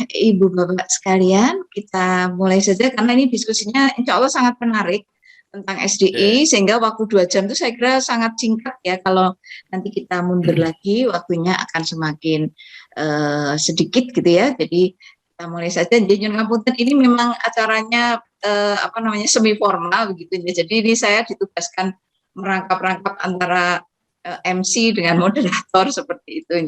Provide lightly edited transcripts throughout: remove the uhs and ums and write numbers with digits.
Ibu Bapak sekalian, kita mulai saja karena ini diskusinya insya Allah sangat menarik tentang SDI, sehingga waktu 2 jam itu saya kira sangat singkat ya. Kalau nanti kita mundur lagi, waktunya akan semakin sedikit gitu ya. Jadi kita mulai saja. Jadi nyuwun ngapunten, ini memang acaranya semi formal begitu ya. Jadi ini saya ditugaskan merangkap-rangkap antara MC dengan moderator seperti itu.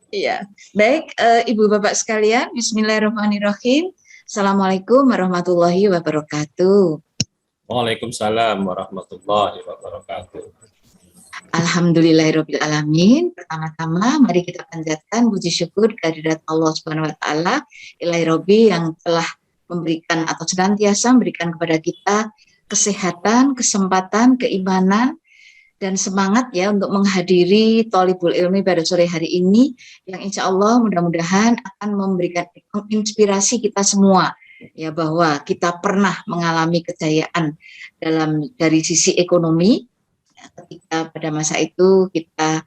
Iya, baik Ibu Bapak sekalian, Bismillahirrahmanirrahim. Assalamualaikum warahmatullahi wabarakatuh. Waalaikumsalam warahmatullahi wabarakatuh. Alhamdulillahirabbil alamin. Pertama-tama mari kita panjatkan puji syukur kehadirat Allah Subhanahu wa taala, Ilahi Rabbi yang telah memberikan atau senantiasa memberikan kepada kita kesehatan, kesempatan, keimanan dan semangat ya untuk menghadiri Thalibul Ilmi pada sore hari ini yang insya Allah mudah-mudahan akan memberikan inspirasi kita semua ya, bahwa kita pernah mengalami kejayaan dari sisi ekonomi ketika pada masa itu kita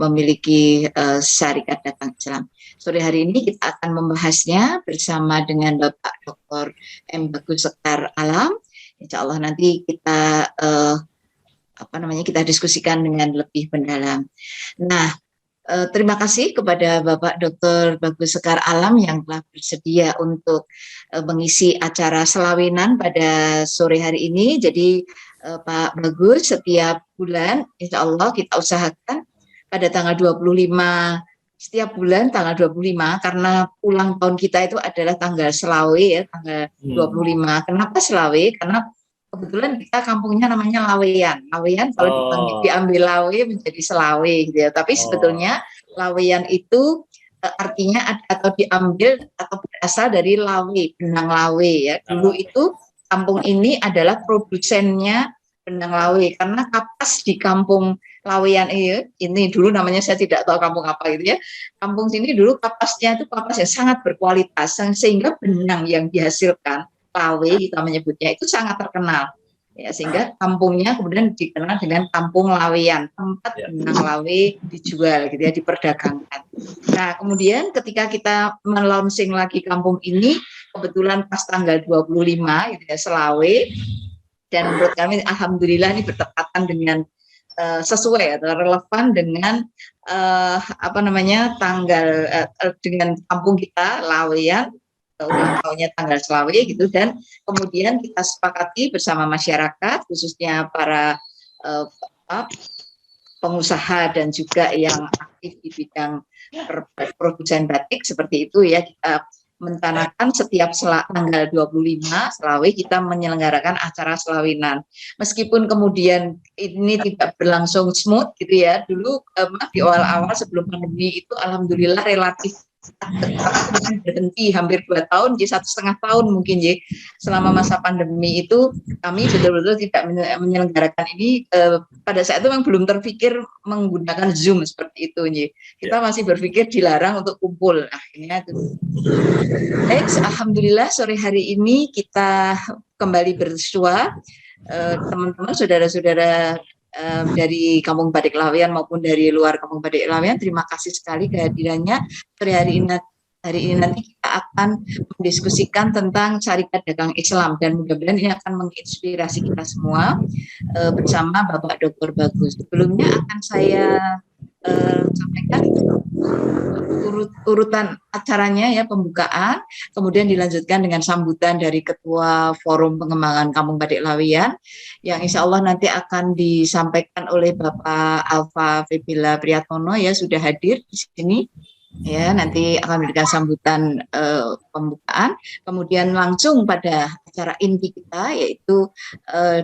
memiliki syarikat dagang Islam. Sore hari ini kita akan membahasnya bersama dengan Bapak Dr. M. Bagus Sekar Alam. Insya Allah nanti kita kita diskusikan dengan lebih mendalam. Nah, terima kasih kepada Bapak Dr. Bagus Sekar Alam yang telah bersedia untuk mengisi acara selawinan pada sore hari ini. Jadi Pak Bagus, setiap bulan insya Allah kita usahakan pada tanggal 25, setiap bulan tanggal 25, karena ulang tahun kita itu adalah tanggal Selawe ya, tanggal 25. Kenapa Selawe? Karena kebetulan kita kampungnya namanya Laweyan. Laweyan kalau diambil Lawe menjadi Selawe gitu ya. Tapi sebetulnya Laweyan itu artinya atau diambil atau berasal dari Lawe, benang Lawe ya. Dulu itu kampung ini adalah produsennya benang Lawe, karena kapas di kampung Laweyan ini dulu namanya saya tidak tahu kampung apa gitu ya. Kampung sini dulu kapasnya itu kapas yang sangat berkualitas, sehingga benang yang dihasilkan Lawe kita menyebutnya itu sangat terkenal ya, sehingga kampungnya kemudian dikenal dengan Kampung Laweyan, tempat benang Lawe dijual gitu ya, diperdagangkan. Nah, kemudian ketika kita melaunching lagi kampung ini, kebetulan pas tanggal 25 gitu ya, Selawe, dan menurut kami alhamdulillah ini bertepatan dengan sesuai atau relevan dengan tanggal dengan kampung kita Laweyan, ulang tahunnya tanggal Selawe gitu, dan kemudian kita sepakati bersama masyarakat khususnya para pengusaha dan juga yang aktif di bidang produsen batik seperti itu ya, kita mentanamkan setiap tanggal 25 Selawe kita menyelenggarakan acara selawinan. Meskipun kemudian ini tidak berlangsung smooth gitu ya, dulu di awal-awal sebelum pandemi itu alhamdulillah relatif berhenti hampir 2 tahun, jadi 1,5 tahun mungkin ya. Selama masa pandemi itu kami betul-betul tidak menyelenggarakan ini. Pada saat itu memang belum terpikir menggunakan Zoom seperti itu ya. Kita masih berpikir dilarang untuk kumpul. Akhirnya itu. Baik, alhamdulillah sore hari ini kita kembali bersua teman-teman, saudara-saudara dari Kampung Batik Laweyan maupun dari luar Kampung Batik Laweyan. Terima kasih sekali kehadirannya. Hari ini nanti kita akan mendiskusikan tentang syarikat dagang Islam, dan mudah-mudahan ini akan menginspirasi kita semua bersama Bapak Dr. Bagus. Sebelumnya akan saya sampaikan urutan acaranya ya, pembukaan, kemudian dilanjutkan dengan sambutan dari Ketua Forum Pengembangan Kampung Batik Laweyan yang insya Allah nanti akan disampaikan oleh Bapak Alfa Febila Priyatono ya, sudah hadir di sini ya, nanti akan memberikan sambutan pembukaan, kemudian langsung pada acara inti kita yaitu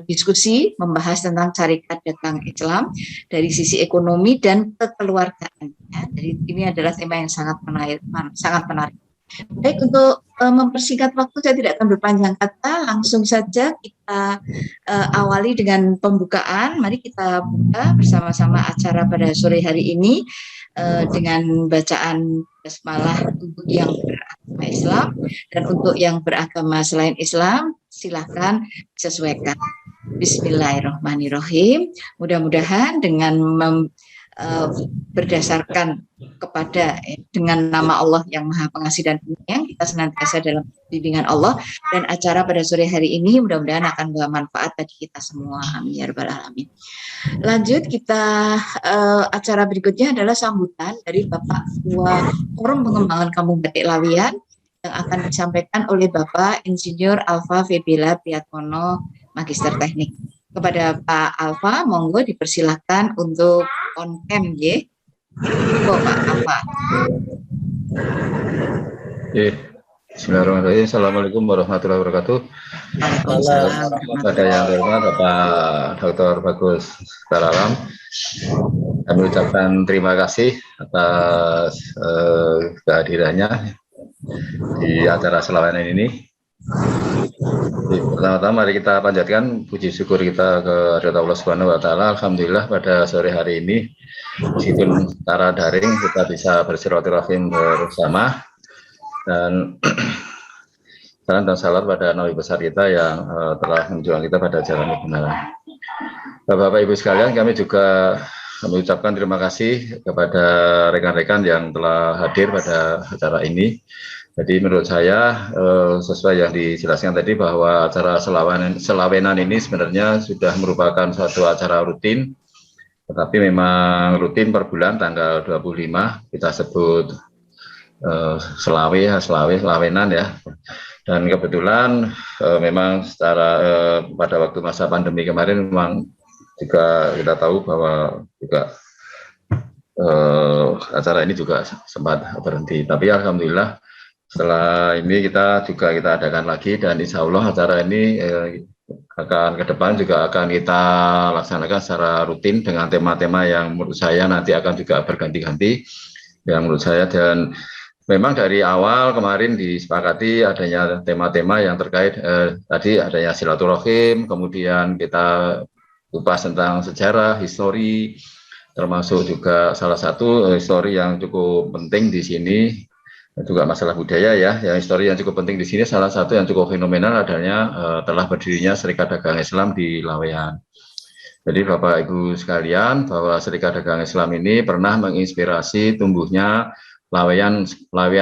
diskusi membahas tentang syarikat dagang Islam dari sisi ekonomi dan kekeluargaan ya. Jadi ini adalah tema yang sangat menarik. Baik, untuk mempersingkat waktu saya tidak akan berpanjang kata, langsung saja kita awali dengan pembukaan. Mari kita buka bersama-sama acara pada sore hari ini dengan bacaan basmalah untuk yang beragama Islam, dan untuk yang beragama selain Islam silahkan sesuaikan. Bismillahirrahmanirrahim. Mudah-mudahan dengan berdasarkan kepada dengan nama Allah yang Maha Pengasih dan Penyayang, kita senantiasa dalam bimbingan Allah, dan acara pada sore hari ini mudah-mudahan akan bermanfaat bagi kita semua. Amin ya rabbal alamin. Lanjut kita acara berikutnya adalah sambutan dari Bapak Ketua Forum Pengembangan Kampung Batik Laweyan yang akan disampaikan oleh Bapak Insinyur Alfa Febila Priatmono, Magister Teknik. Kepada Pak Alfa, monggo dipersilahkan untuk on cam, ya. Monggo Pak Alfa. Bismillahirrahmanirrahim. Assalamualaikum warahmatullahi wabarakatuh. Waalaikumsalam. Pada yang terhormat Bapak Dr. Bagus Taralam, kami ucapkan terima kasih atas kehadirannya di acara selawanan ini. Pertama-tama mari kita panjatkan puji syukur kita ke Allah Subhanahu wa taala. Alhamdulillah pada sore hari ini meskipun secara daring kita bisa bersilaturahim bersama, dan salam dan salam pada nabi besar kita yang telah menjuang kita pada jalan kebenaran. Bapak Ibu sekalian, kami juga mengucapkan terima kasih kepada rekan-rekan yang telah hadir pada acara ini. Jadi menurut saya sesuai yang dijelaskan tadi bahwa acara selawenan ini sebenarnya sudah merupakan suatu acara rutin, tetapi memang rutin per bulan tanggal 25 kita sebut selawenan ya. Dan kebetulan memang secara pada waktu masa pandemi kemarin memang juga kita tahu bahwa juga acara ini juga sempat berhenti. Tapi alhamdulillah setelah ini kita adakan lagi, dan insya Allah acara ini akan ke depan juga akan kita laksanakan secara rutin dengan tema-tema yang menurut saya nanti akan juga berganti-ganti yang menurut saya. Dan memang dari awal kemarin disepakati adanya tema-tema yang terkait tadi adanya silaturahim, kemudian kita kupas tentang sejarah, histori, termasuk juga salah satu histori yang cukup penting di sini juga masalah budaya ya. Yang histori yang cukup penting di sini salah satu yang cukup fenomenal adanya telah berdirinya Serikat Dagang Islam di Laweyan. Jadi Bapak Ibu sekalian, bahwa Serikat Dagang Islam ini pernah menginspirasi tumbuhnya Laweyan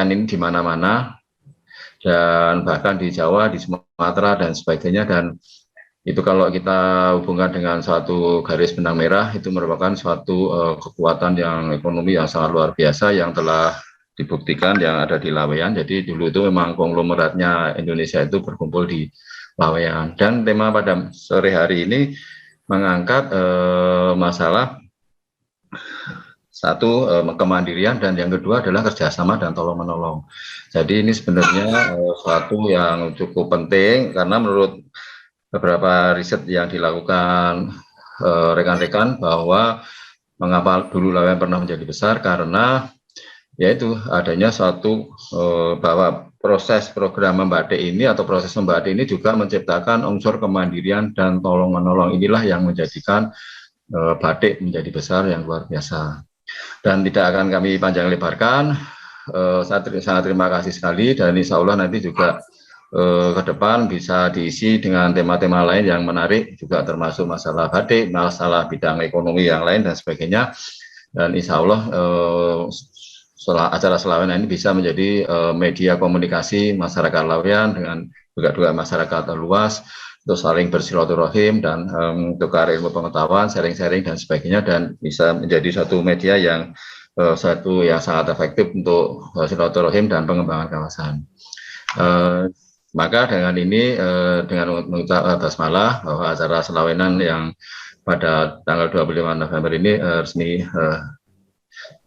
ini di mana-mana, dan bahkan di Jawa, di Sumatera dan sebagainya. Dan itu kalau kita hubungkan dengan suatu garis benang merah, itu merupakan suatu kekuatan yang ekonomi yang sangat luar biasa yang telah dibuktikan yang ada di Laweyan. Jadi dulu itu memang konglomeratnya Indonesia itu berkumpul di Laweyan. Dan tema pada sore hari ini mengangkat masalah satu kemandirian, dan yang kedua adalah kerjasama dan tolong-menolong. Jadi ini sebenarnya suatu yang cukup penting, karena menurut beberapa riset yang dilakukan rekan-rekan bahwa mengapa dulu Laweyan pernah menjadi besar, karena yaitu adanya suatu bahwa proses program membatik ini atau proses membatik ini juga menciptakan unsur kemandirian dan tolong-menolong. Inilah yang menjadikan batik menjadi besar yang luar biasa. Dan tidak akan kami panjang lebarkan, saya sangat terima kasih sekali, dan insya Allah nanti juga ke depan bisa diisi dengan tema-tema lain yang menarik juga, termasuk masalah batik, masalah bidang ekonomi yang lain dan sebagainya. Dan insya Allah acara selawenan ini bisa menjadi media komunikasi masyarakat Laweyan dengan juga masyarakat luas untuk saling bersilaturahim dan tukar ilmu pengetahuan, sharing-sharing dan sebagainya, dan bisa menjadi satu media yang sangat efektif untuk silaturahim dan pengembangan kawasan. Maka dengan ini dengan mengucap basmalah bahwa acara selawenan yang pada tanggal 25 November ini resmi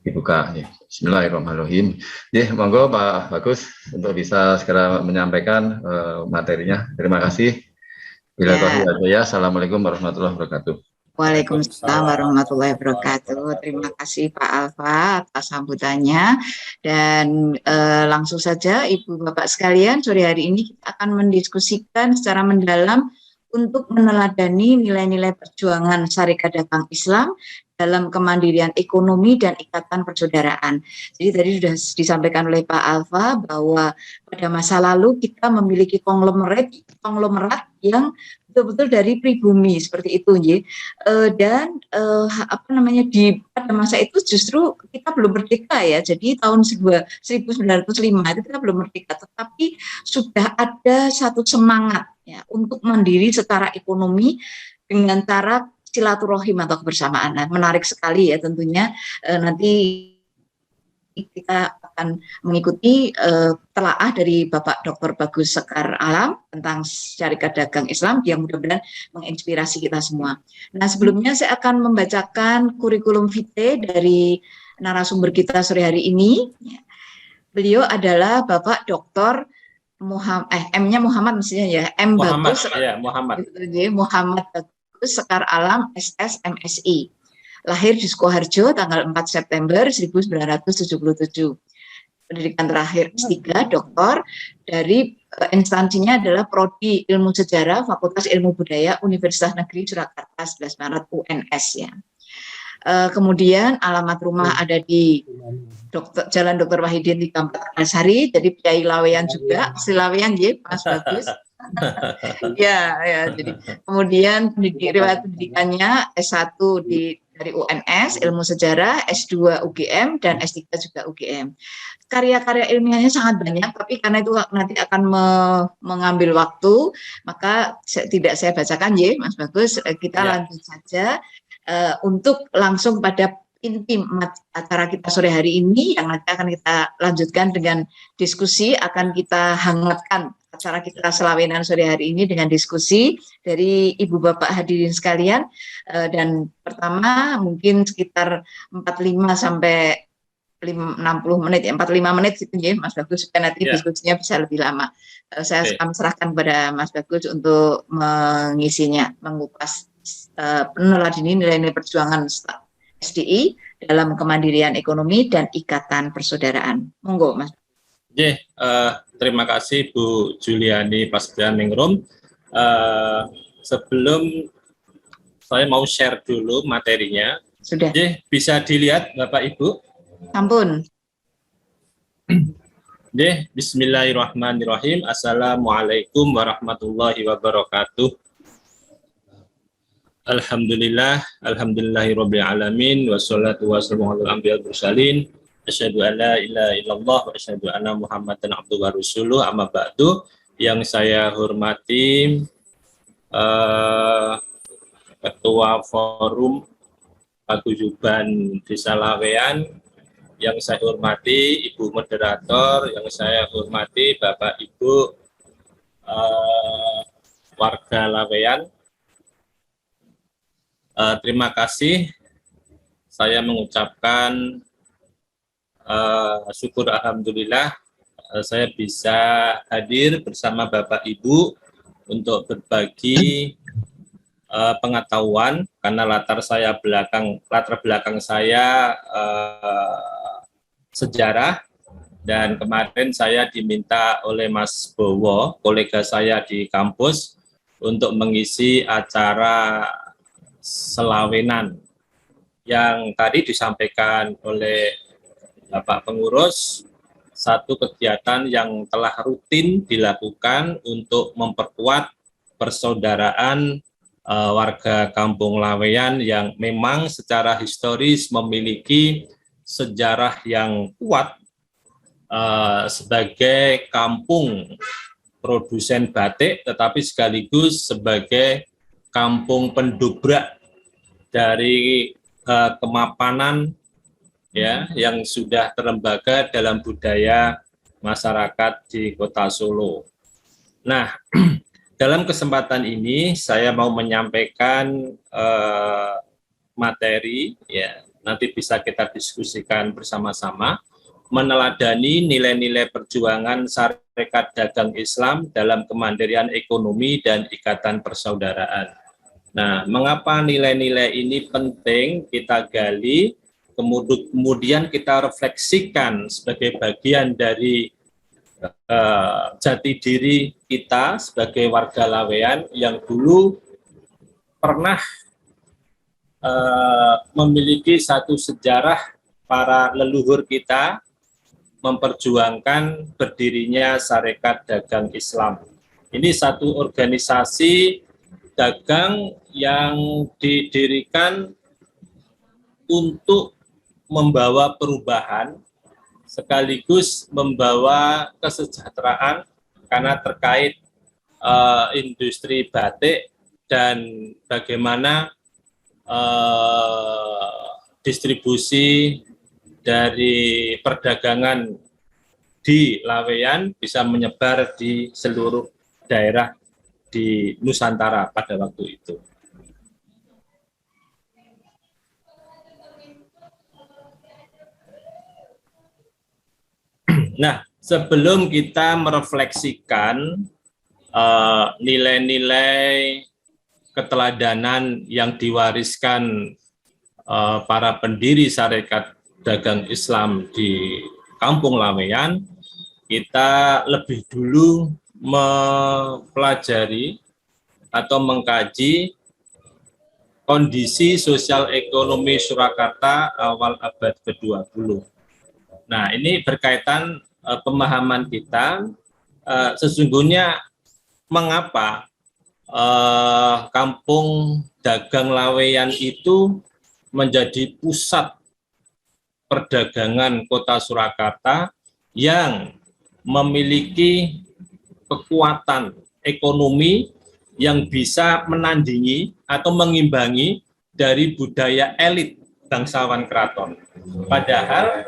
dibuka. Bismillahirrahmanirrahim. Monggo Pak Bagus untuk bisa segera menyampaikan materinya. Terima kasih. Assalamualaikum warahmatullahi wabarakatuh. Waalaikumsalam warahmatullahi wabarakatuh. Terima kasih Pak Alfa atas sambutannya, dan langsung saja Ibu Bapak sekalian, sore hari ini kita akan mendiskusikan secara mendalam untuk meneladani nilai-nilai perjuangan Syarikat Dagang Islam dalam kemandirian ekonomi dan ikatan persaudaraan. Jadi tadi sudah disampaikan oleh Pak Alfa bahwa pada masa lalu kita memiliki konglomerat yang betul-betul dari pribumi seperti itu, ya. Dan pada masa itu justru kita belum merdeka ya. Jadi tahun 1905 itu kita belum merdeka, tetapi sudah ada satu semangat ya untuk mandiri secara ekonomi dengan cara silaturahim atau kebersamaan. Nah, menarik sekali ya tentunya nanti kita akan mengikuti telaah dari Bapak Dr. Bagus Sekar Alam tentang syarikat dagang Islam yang mudah-mudahan menginspirasi kita semua. Nah, sebelumnya saya akan membacakan kurikulum vitae dari narasumber kita sore hari ini. Beliau adalah Bapak Dr. Muhammad, M-nya Muhammad mestinya ya, M. Muhammad, Bagus, ya, Muhammad. Muhammad Bagus Sekar Alam, SS, MSI. Lahir di Sukoharjo tanggal 4 September 1977. Pendidikan terakhir S3 doktor dari instansinya adalah Prodi Ilmu Sejarah Fakultas Ilmu Budaya Universitas Negeri Surakarta 11 Maret UNS ya. Kemudian alamat rumah ada di Jalan Dr. Wahidin 34 Sari, jadi Kiai Laweyan juga, Silaweyan ya, Mas Bagus. ya, jadi kemudian riwayat pendidikannya S1 dari UNS, Ilmu Sejarah, S2 UGM, dan S3 juga UGM. Karya-karya ilmiahnya sangat banyak, tapi karena itu nanti akan mengambil waktu, maka tidak saya bacakan ya, Mas Bagus. Kita lanjut saja untuk langsung pada inti acara kita sore hari ini, yang nanti akan kita lanjutkan dengan diskusi, akan kita hangatkan acara kita selawenan sore hari ini dengan diskusi dari Ibu Bapak hadirin sekalian, dan pertama mungkin sekitar 45 sampai 60 menit ya, 45 menit gitu ya Mas Bagus, supaya nanti diskusinya bisa lebih lama. Saya akan serahkan kepada Mas Bagus untuk mengisinya, mengupas meneladani nilai-nilai perjuangan SDI dalam kemandirian ekonomi dan ikatan persaudaraan. Monggo Mas. Terima kasih Bu Juliani Prasetyaningrum. Sebelum saya mau share dulu materinya. Sudah. Bisa dilihat Bapak Ibu? Ampun. Bismillahirrahmanirrahim. Assalamualaikum warahmatullahi wabarakatuh. Alhamdulillahirabbil alamin, wassalatu wassalamu ala anbiya'il mursalin. Asyhadu an la ilaha illallah wa asyhadu anna Muhammadan abduhu wa rasuluh. Amma ba'du. Yang saya hormati Ketua Forum Paguyuban Desa Laweyan, yang saya hormati Ibu Moderator, yang saya hormati Bapak Ibu warga Laweyan. Terima kasih. Saya mengucapkan syukur alhamdulillah saya bisa hadir bersama Bapak Ibu untuk berbagi pengetahuan, karena latar belakang saya sejarah, dan kemarin saya diminta oleh Mas Bowo, kolega saya di kampus, untuk mengisi acara selawenan yang tadi disampaikan oleh Bapak Pengurus, satu kegiatan yang telah rutin dilakukan untuk memperkuat persaudaraan warga Kampung Laweyan yang memang secara historis memiliki sejarah yang kuat sebagai kampung produsen batik, tetapi sekaligus sebagai kampung pendobrak dari kemapanan ya yang sudah terlembaga dalam budaya masyarakat di Kota Solo. Nah, dalam kesempatan ini saya mau menyampaikan materi ya, nanti bisa kita diskusikan bersama-sama, meneladani nilai-nilai perjuangan Sarekat Dagang Islam dalam kemandirian ekonomi dan ikatan persaudaraan. Nah, mengapa nilai-nilai ini penting kita gali, kemudian kita refleksikan sebagai bagian dari jati diri kita sebagai warga Laweyan yang dulu pernah memiliki satu sejarah para leluhur kita memperjuangkan berdirinya Sarekat Dagang Islam. Ini satu organisasi dagang yang didirikan untuk membawa perubahan sekaligus membawa kesejahteraan karena terkait industri batik dan bagaimana distribusi dari perdagangan di Laweyan bisa menyebar di seluruh daerah di Nusantara pada waktu itu. Nah, sebelum kita merefleksikan nilai-nilai keteladanan yang diwariskan para pendiri Sarekat Dagang Islam di Kampung Laweyan, kita lebih dulu mempelajari atau mengkaji kondisi sosial ekonomi Surakarta awal abad ke-20. Nah, ini berkaitan pemahaman kita sesungguhnya mengapa Kampung Dagang Laweyan itu menjadi pusat perdagangan Kota Surakarta yang memiliki kekuatan ekonomi yang bisa menandingi atau mengimbangi dari budaya elit bangsawan keraton. Padahal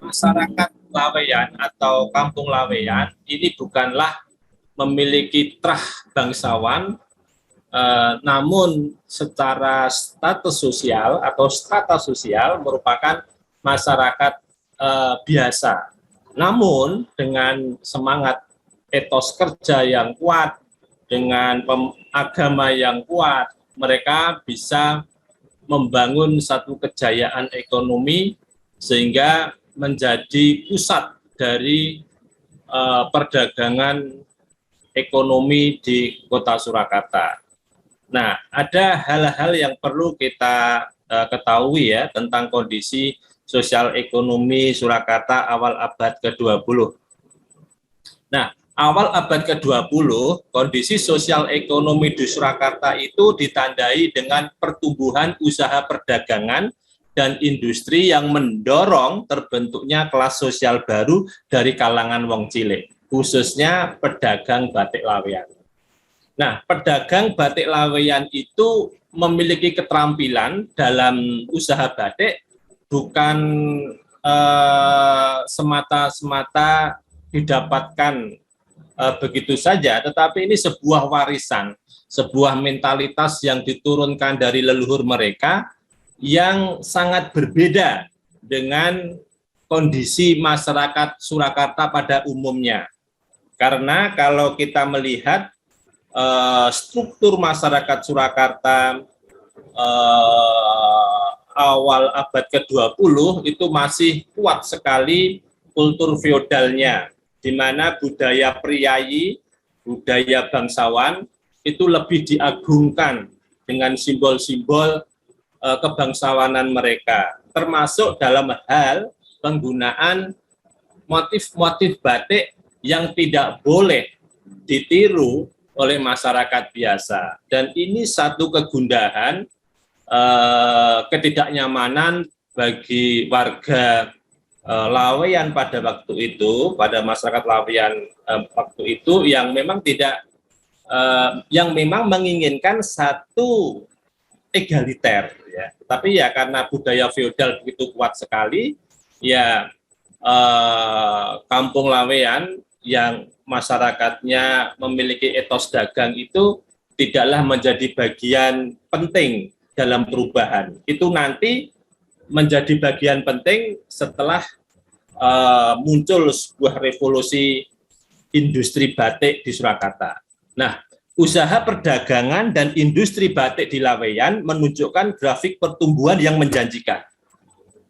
masyarakat Laweyan atau Kampung Laweyan ini bukanlah memiliki trah bangsawan, namun secara status sosial atau strata sosial merupakan masyarakat biasa. Namun dengan semangat etos kerja yang kuat, dengan agama yang kuat, mereka bisa membangun satu kejayaan ekonomi sehingga menjadi pusat dari perdagangan ekonomi di Kota Surakarta. Nah, ada hal-hal yang perlu kita ketahui ya tentang kondisi sosial ekonomi Surakarta awal abad ke-20. Nah, awal abad ke-20, kondisi sosial ekonomi di Surakarta itu ditandai dengan pertumbuhan usaha perdagangan dan industri yang mendorong terbentuknya kelas sosial baru dari kalangan wong cilik, khususnya pedagang batik Laweyan. Nah, pedagang batik Laweyan itu memiliki keterampilan dalam usaha batik bukan semata-semata didapatkan begitu saja, tetapi ini sebuah warisan, sebuah mentalitas yang diturunkan dari leluhur mereka yang sangat berbeda dengan kondisi masyarakat Surakarta pada umumnya. Karena kalau kita melihat struktur masyarakat Surakarta awal abad ke-20 itu masih kuat sekali kultur feodalnya, di mana budaya priayi, budaya bangsawan itu lebih diagungkan dengan simbol-simbol kebangsawanan mereka, termasuk dalam hal penggunaan motif-motif batik yang tidak boleh ditiru oleh masyarakat biasa. Dan ini satu kegundahan, ketidaknyamanan bagi warga Laweyan pada waktu itu, pada masyarakat Laweyan waktu itu yang memang tidak, yang memang menginginkan satu egaliter, ya. Tapi ya karena budaya feodal begitu kuat sekali, ya Kampung Laweyan yang masyarakatnya memiliki etos dagang itu tidaklah menjadi bagian penting dalam perubahan. Itu nanti menjadi bagian penting setelah muncul sebuah revolusi industri batik di Surakarta. Nah, usaha perdagangan dan industri batik di Laweyan menunjukkan grafik pertumbuhan yang menjanjikan.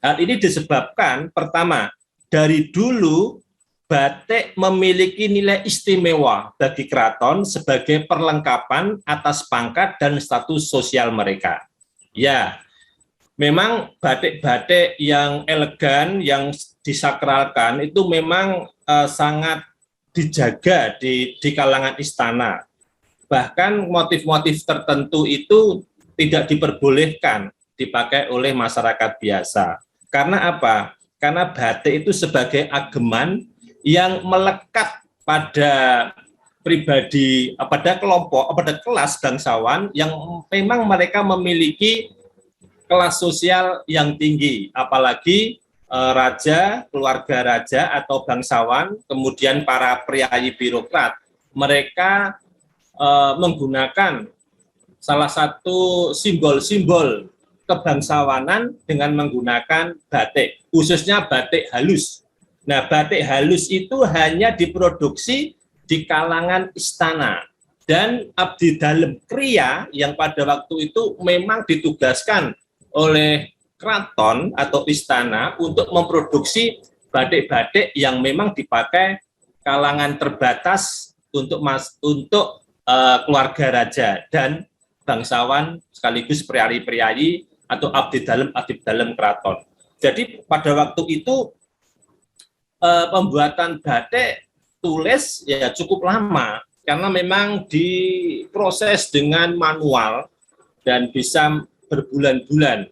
Hal ini disebabkan, pertama, dari dulu batik memiliki nilai istimewa bagi keraton sebagai perlengkapan atas pangkat dan status sosial mereka. Ya, memang batik-batik yang elegan, yang disakralkan itu memang sangat dijaga di kalangan istana. Bahkan motif-motif tertentu itu tidak diperbolehkan dipakai oleh masyarakat biasa. Karena apa? Karena batik itu sebagai ageman yang melekat pada pribadi, pada kelompok, pada kelas bangsawan yang memang mereka memiliki kelas sosial yang tinggi, apalagi raja, keluarga raja atau bangsawan, kemudian para priayi birokrat, mereka menggunakan salah satu simbol-simbol kebangsawanan dengan menggunakan batik, khususnya batik halus. Nah, batik halus itu hanya diproduksi di kalangan istana, dan abdi dalem kriya yang pada waktu itu memang ditugaskan oleh keraton atau istana untuk memproduksi batik-batik yang memang dipakai kalangan terbatas untuk keluarga raja dan bangsawan sekaligus priayi-priayi atau abdi dalem keraton. Jadi pada waktu itu pembuatan batik tulis ya cukup lama karena memang diproses dengan manual dan bisa berbulan-bulan.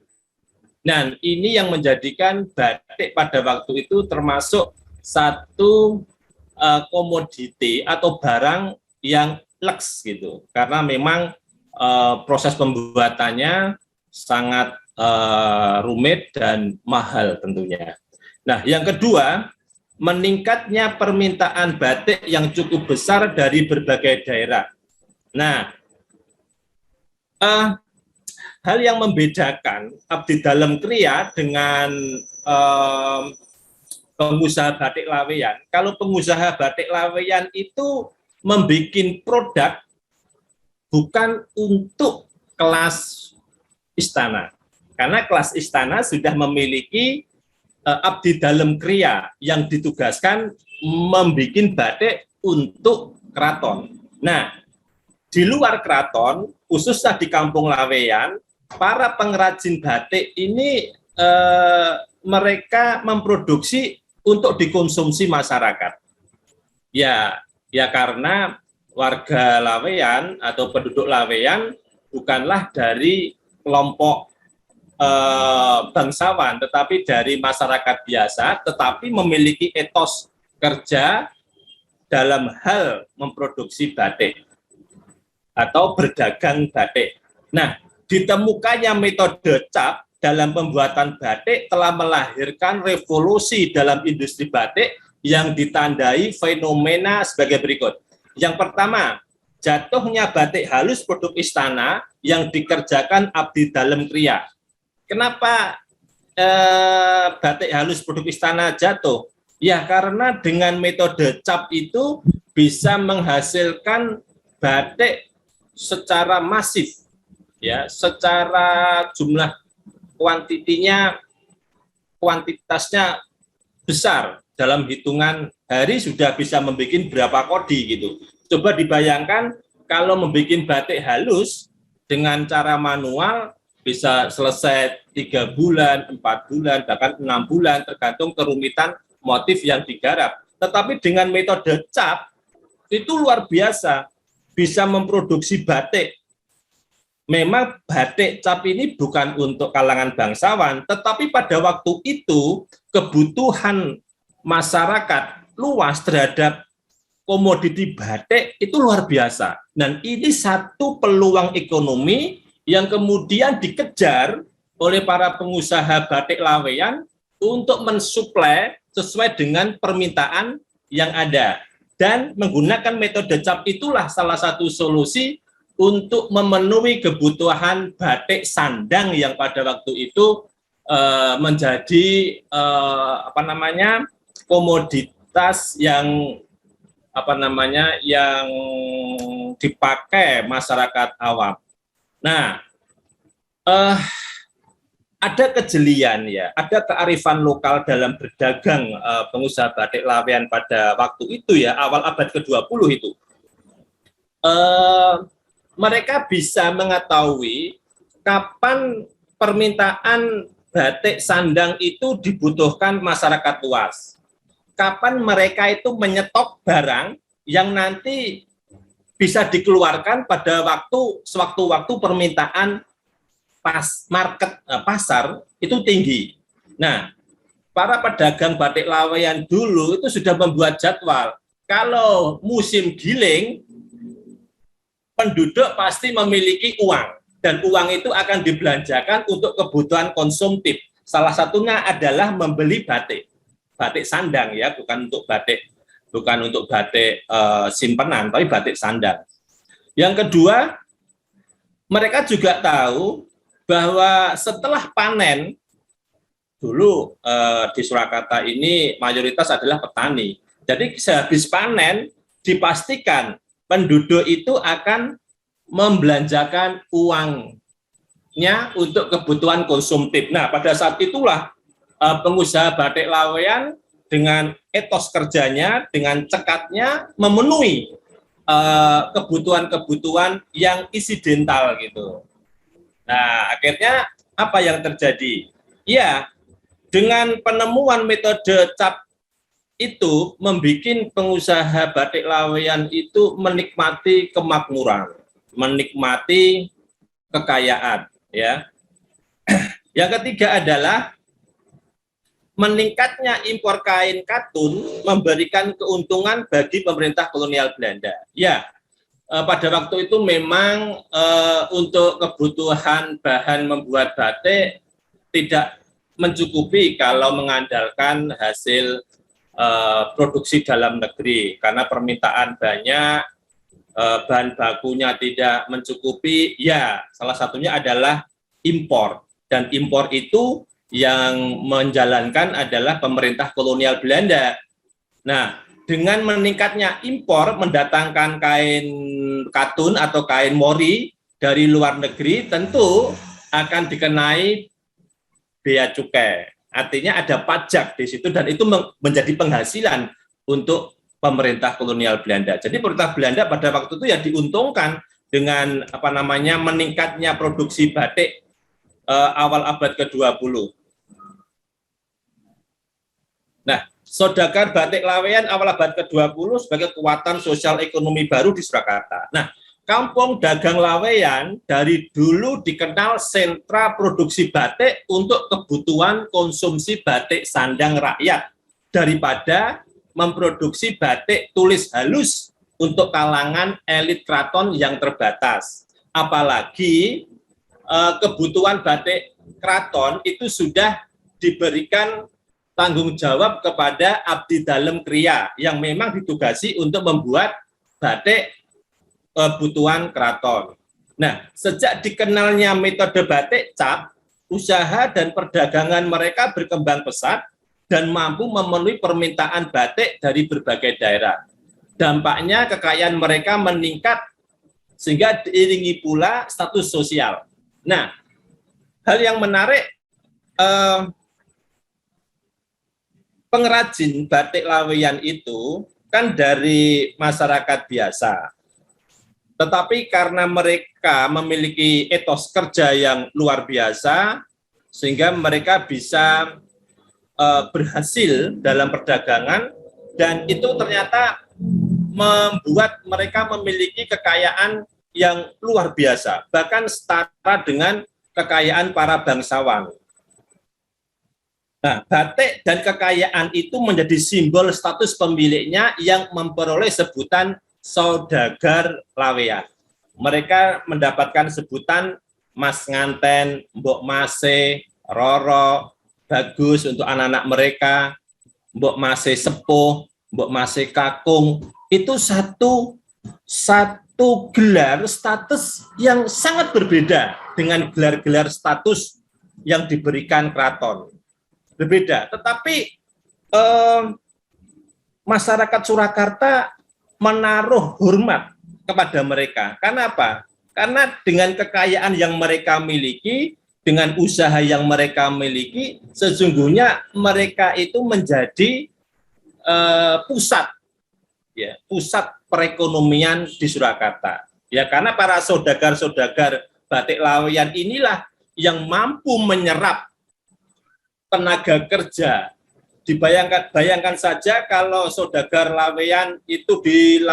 Nah, ini yang menjadikan batik pada waktu itu termasuk satu komoditi atau barang yang leks gitu, karena memang proses pembuatannya sangat rumit dan mahal tentunya. Nah, yang kedua, meningkatnya permintaan batik yang cukup besar dari berbagai daerah. Nah, hal yang membedakan abdi dalem kriya dengan pengusaha batik laweyan, kalau pengusaha batik laweyan itu membuat produk bukan untuk kelas istana, karena kelas istana sudah memiliki abdi dalem kriya yang ditugaskan membuat batik untuk keraton. Nah, di luar keraton, khususnya di Kampung Laweyan, para pengrajin batik ini mereka memproduksi untuk dikonsumsi masyarakat. Ya karena warga Laweyan atau penduduk Laweyan bukanlah dari kelompok bangsawan, tetapi dari masyarakat biasa, tetapi memiliki etos kerja dalam hal memproduksi batik atau berdagang batik. Nah, ditemukannya metode cap dalam pembuatan batik telah melahirkan revolusi dalam industri batik yang ditandai fenomena sebagai berikut. Yang pertama, jatuhnya batik halus produk istana yang dikerjakan abdi dalem kriya. Kenapa batik halus produk istana jatuh? Ya karena dengan metode cap itu bisa menghasilkan batik secara masif, ya, secara jumlah kuantitasnya besar, dalam hitungan hari sudah bisa membuat berapa kodi gitu. Coba dibayangkan kalau membuat batik halus dengan cara manual bisa selesai 3 bulan, 4 bulan, bahkan 6 bulan, tergantung kerumitan motif yang digarap. Tetapi dengan metode cap, itu luar biasa, bisa memproduksi batik. Memang batik cap ini bukan untuk kalangan bangsawan, tetapi pada waktu itu kebutuhan masyarakat luas terhadap komoditi batik itu luar biasa. Dan ini satu peluang ekonomi yang kemudian dikejar oleh para pengusaha batik laweyan untuk mensuplai sesuai dengan permintaan yang ada. Dan menggunakan metode cap itulah salah satu solusi untuk memenuhi kebutuhan batik sandang yang pada waktu itu menjadi komoditas yang yang dipakai masyarakat awam. Nah, ada kejelian ya, ada kearifan lokal dalam berdagang pengusaha batik laweyan pada waktu itu ya, awal abad ke-20 itu. Mereka bisa mengetahui kapan permintaan batik sandang itu dibutuhkan masyarakat luas. kapan mereka itu menyetok barang yang nanti bisa dikeluarkan pada sewaktu-waktu permintaan pasar itu tinggi. Nah, para pedagang batik laweyan dulu itu sudah membuat jadwal. Kalau musim giling, penduduk pasti memiliki uang, dan uang itu akan dibelanjakan untuk kebutuhan konsumtif. Salah satunya adalah membeli batik sandang ya, bukan untuk batik simpenan, tapi batik sandang. Yang kedua, mereka juga tahu bahwa setelah panen, dulu di Surakarta ini mayoritas adalah petani. Jadi sehabis panen dipastikan penduduk itu akan membelanjakan uangnya untuk kebutuhan konsumtif. Nah, pada saat itulah pengusaha batik laweyan dengan etos kerjanya, dengan cekatnya memenuhi kebutuhan-kebutuhan yang insidental gitu. Nah, akhirnya apa yang terjadi? Ya, dengan penemuan metode cap itu membuat pengusaha batik laweyan itu menikmati kemakmuran, menikmati kekayaan, ya. Yang ketiga adalah meningkatnya impor kain katun memberikan keuntungan bagi pemerintah kolonial Belanda. Ya, pada waktu itu memang untuk kebutuhan bahan membuat batik tidak mencukupi kalau mengandalkan hasil produksi dalam negeri, karena permintaan banyak, bahan bakunya tidak mencukupi. Ya, salah satunya adalah impor, dan impor itu yang menjalankan adalah pemerintah kolonial Belanda. Nah, dengan meningkatnya impor, mendatangkan kain katun atau kain mori dari luar negeri, tentu akan dikenai bea cukai. Artinya ada pajak di situ, dan itu menjadi penghasilan untuk pemerintah kolonial Belanda. Jadi pemerintah Belanda pada waktu itu ya diuntungkan dengan meningkatnya produksi batik awal abad ke-20. Nah, saudagar batik laweyan awal abad ke-20 sebagai kekuatan sosial ekonomi baru di Surakarta. Nah, kampung dagang laweyan dari dulu dikenal sentra produksi batik untuk kebutuhan konsumsi batik sandang rakyat, daripada memproduksi batik tulis halus untuk kalangan elit keraton yang terbatas. Apalagi kebutuhan batik keraton itu sudah diberikan tanggung jawab kepada abdi dalem kriya yang memang ditugasi untuk membuat batik kebutuhan keraton. Nah, sejak dikenalnya metode batik cap, usaha dan perdagangan mereka berkembang pesat dan mampu memenuhi permintaan batik dari berbagai daerah. Dampaknya kekayaan mereka meningkat sehingga diiringi pula status sosial. Nah, hal yang menarik, pengrajin batik laweyan itu kan dari masyarakat biasa. Tetapi karena mereka memiliki etos kerja yang luar biasa, sehingga mereka bisa berhasil dalam perdagangan, dan itu ternyata membuat mereka memiliki kekayaan yang luar biasa, bahkan setara dengan kekayaan para bangsawan. Nah, batik dan kekayaan itu menjadi simbol status pemiliknya yang memperoleh sebutan saudagar laweyan. Mereka mendapatkan sebutan Mas Nganten, Mbok Mase, Roro, bagus untuk anak-anak mereka, Mbok Mase Sepuh, Mbok Mase Kakung. Itu satu gelar status yang sangat berbeda dengan gelar-gelar status yang diberikan keraton. Berbeda, tetapi masyarakat Surakarta menaruh hormat kepada mereka. Karena apa? Karena dengan kekayaan yang mereka miliki, dengan usaha yang mereka miliki, sesungguhnya mereka itu menjadi pusat perekonomian di Surakarta. Ya, karena para saudagar-saudagar batik laweyan inilah yang mampu menyerap tenaga kerja bayangkan saja kalau saudagar Laweyan itu di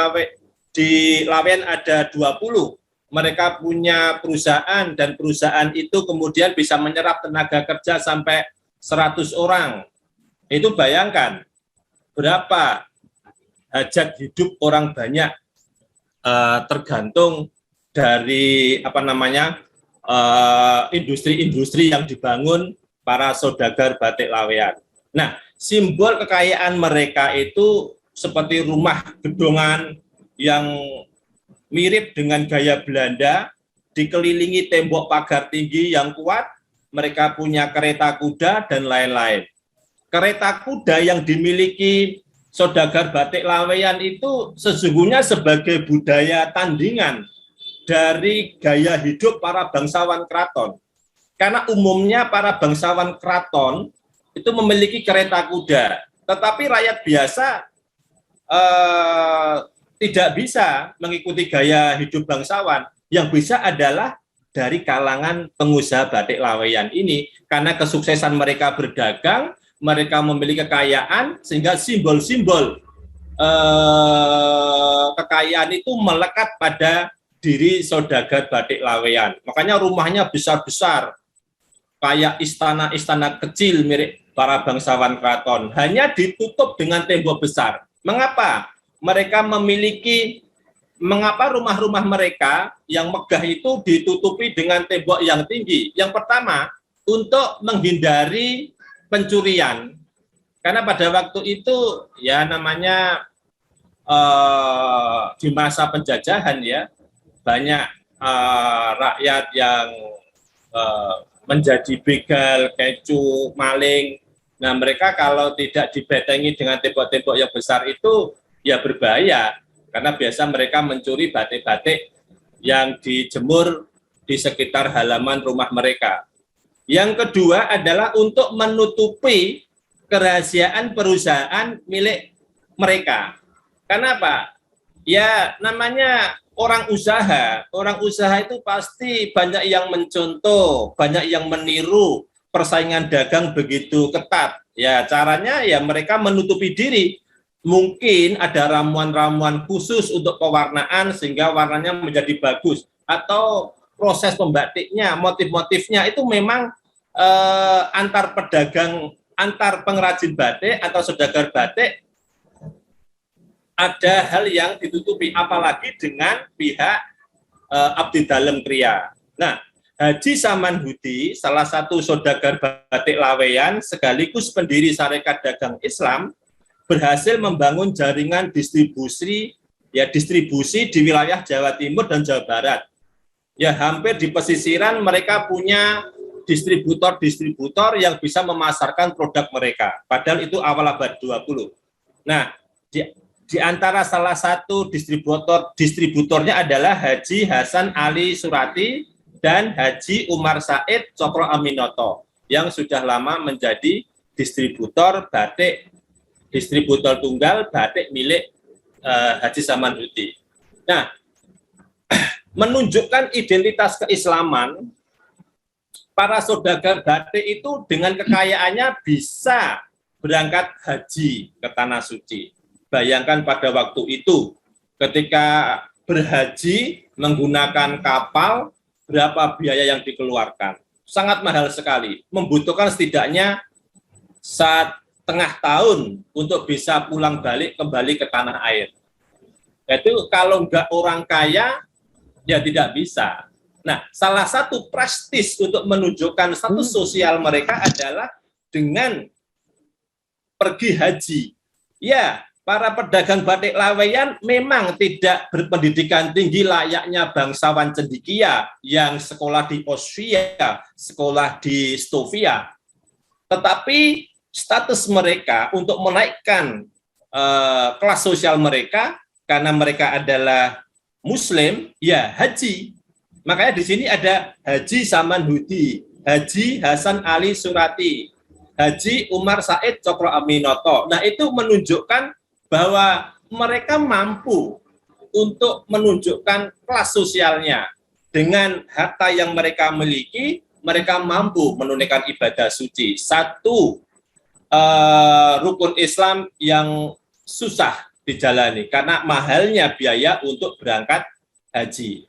Laweyan ada 20, mereka punya perusahaan dan perusahaan itu kemudian bisa menyerap tenaga kerja sampai 100 orang. Itu bayangkan berapa hajat hidup orang banyak tergantung dari industri-industri yang dibangun para saudagar batik Laweyan. Nah, simbol kekayaan mereka itu seperti rumah gedongan yang mirip dengan gaya Belanda, dikelilingi tembok pagar tinggi yang kuat, mereka punya kereta kuda dan lain-lain. Kereta kuda yang dimiliki saudagar batik Laweyan itu sesungguhnya sebagai budaya tandingan dari gaya hidup para bangsawan keraton. Karena umumnya para bangsawan keraton itu memiliki kereta kuda, tetapi rakyat biasa tidak bisa mengikuti gaya hidup bangsawan. Yang bisa adalah dari kalangan pengusaha batik Laweyan ini, karena kesuksesan mereka berdagang, mereka memiliki kekayaan, sehingga simbol-simbol kekayaan itu melekat pada diri saudagar batik Laweyan. Makanya rumahnya besar-besar, kayak istana-istana kecil mirip para bangsawan keraton, hanya ditutup dengan tembok besar. Mengapa? Mengapa rumah-rumah mereka yang megah itu ditutupi dengan tembok yang tinggi? Yang pertama, untuk menghindari pencurian. Karena pada waktu itu ya namanya di masa penjajahan ya, banyak rakyat yang menjadi begal, kecu, maling. Nah, mereka kalau tidak dibetengi dengan tembok-tembok yang besar itu ya berbahaya, karena biasa mereka mencuri batik-batik yang dijemur di sekitar halaman rumah mereka. Yang kedua adalah untuk menutupi kerahasiaan perusahaan milik mereka. Kenapa? Ya namanya orang usaha itu pasti banyak yang mencontoh, banyak yang meniru, persaingan dagang begitu ketat. Ya caranya ya mereka menutupi diri. Mungkin ada ramuan-ramuan khusus untuk pewarnaan sehingga warnanya menjadi bagus, atau proses pembatiknya, motif-motifnya itu memang antar pedagang, antar pengrajin batik atau saudagar batik ada hal yang ditutupi, apalagi dengan pihak abdi dalem kriya. Nah, Haji Samanhudi, salah satu saudagar batik Laweyan sekaligus pendiri Sarekat Dagang Islam, berhasil membangun jaringan distribusi di wilayah Jawa Timur dan Jawa Barat. Ya, hampir di pesisiran mereka punya distributor yang bisa memasarkan produk mereka. Padahal itu awal abad 20. Nah, di antara salah satu distributornya adalah Haji Hasan Ali Surati dan Haji Umar Said Cokro Aminoto yang sudah lama menjadi distributor tunggal batik milik Haji Samanhudi. Nah, menunjukkan identitas keislaman, para saudagar batik itu dengan kekayaannya bisa berangkat haji ke Tanah Suci. Bayangkan pada waktu itu, ketika berhaji menggunakan kapal, berapa biaya yang dikeluarkan? Sangat mahal sekali, membutuhkan setidaknya 1,5 tahun untuk bisa pulang balik kembali ke tanah air. Itu kalau nggak orang kaya, ya tidak bisa. Nah, salah satu prestis untuk menunjukkan status sosial mereka adalah dengan pergi haji. Ya, para pedagang batik Laweyan memang tidak berpendidikan tinggi layaknya bangsawan cendekia yang sekolah di Austria, sekolah di Stovia. Tetapi status mereka untuk menaikkan kelas sosial mereka, karena mereka adalah Muslim, ya haji. Makanya di sini ada Haji Samanhudi, Haji Hasan Ali Surati, Haji Umar Said Cokro Aminoto. Nah, itu menunjukkan bahwa mereka mampu untuk menunjukkan kelas sosialnya. Dengan harta yang mereka miliki, mereka mampu menunaikan ibadah suci. Satu, rukun Islam yang susah dijalani karena mahalnya biaya untuk berangkat haji.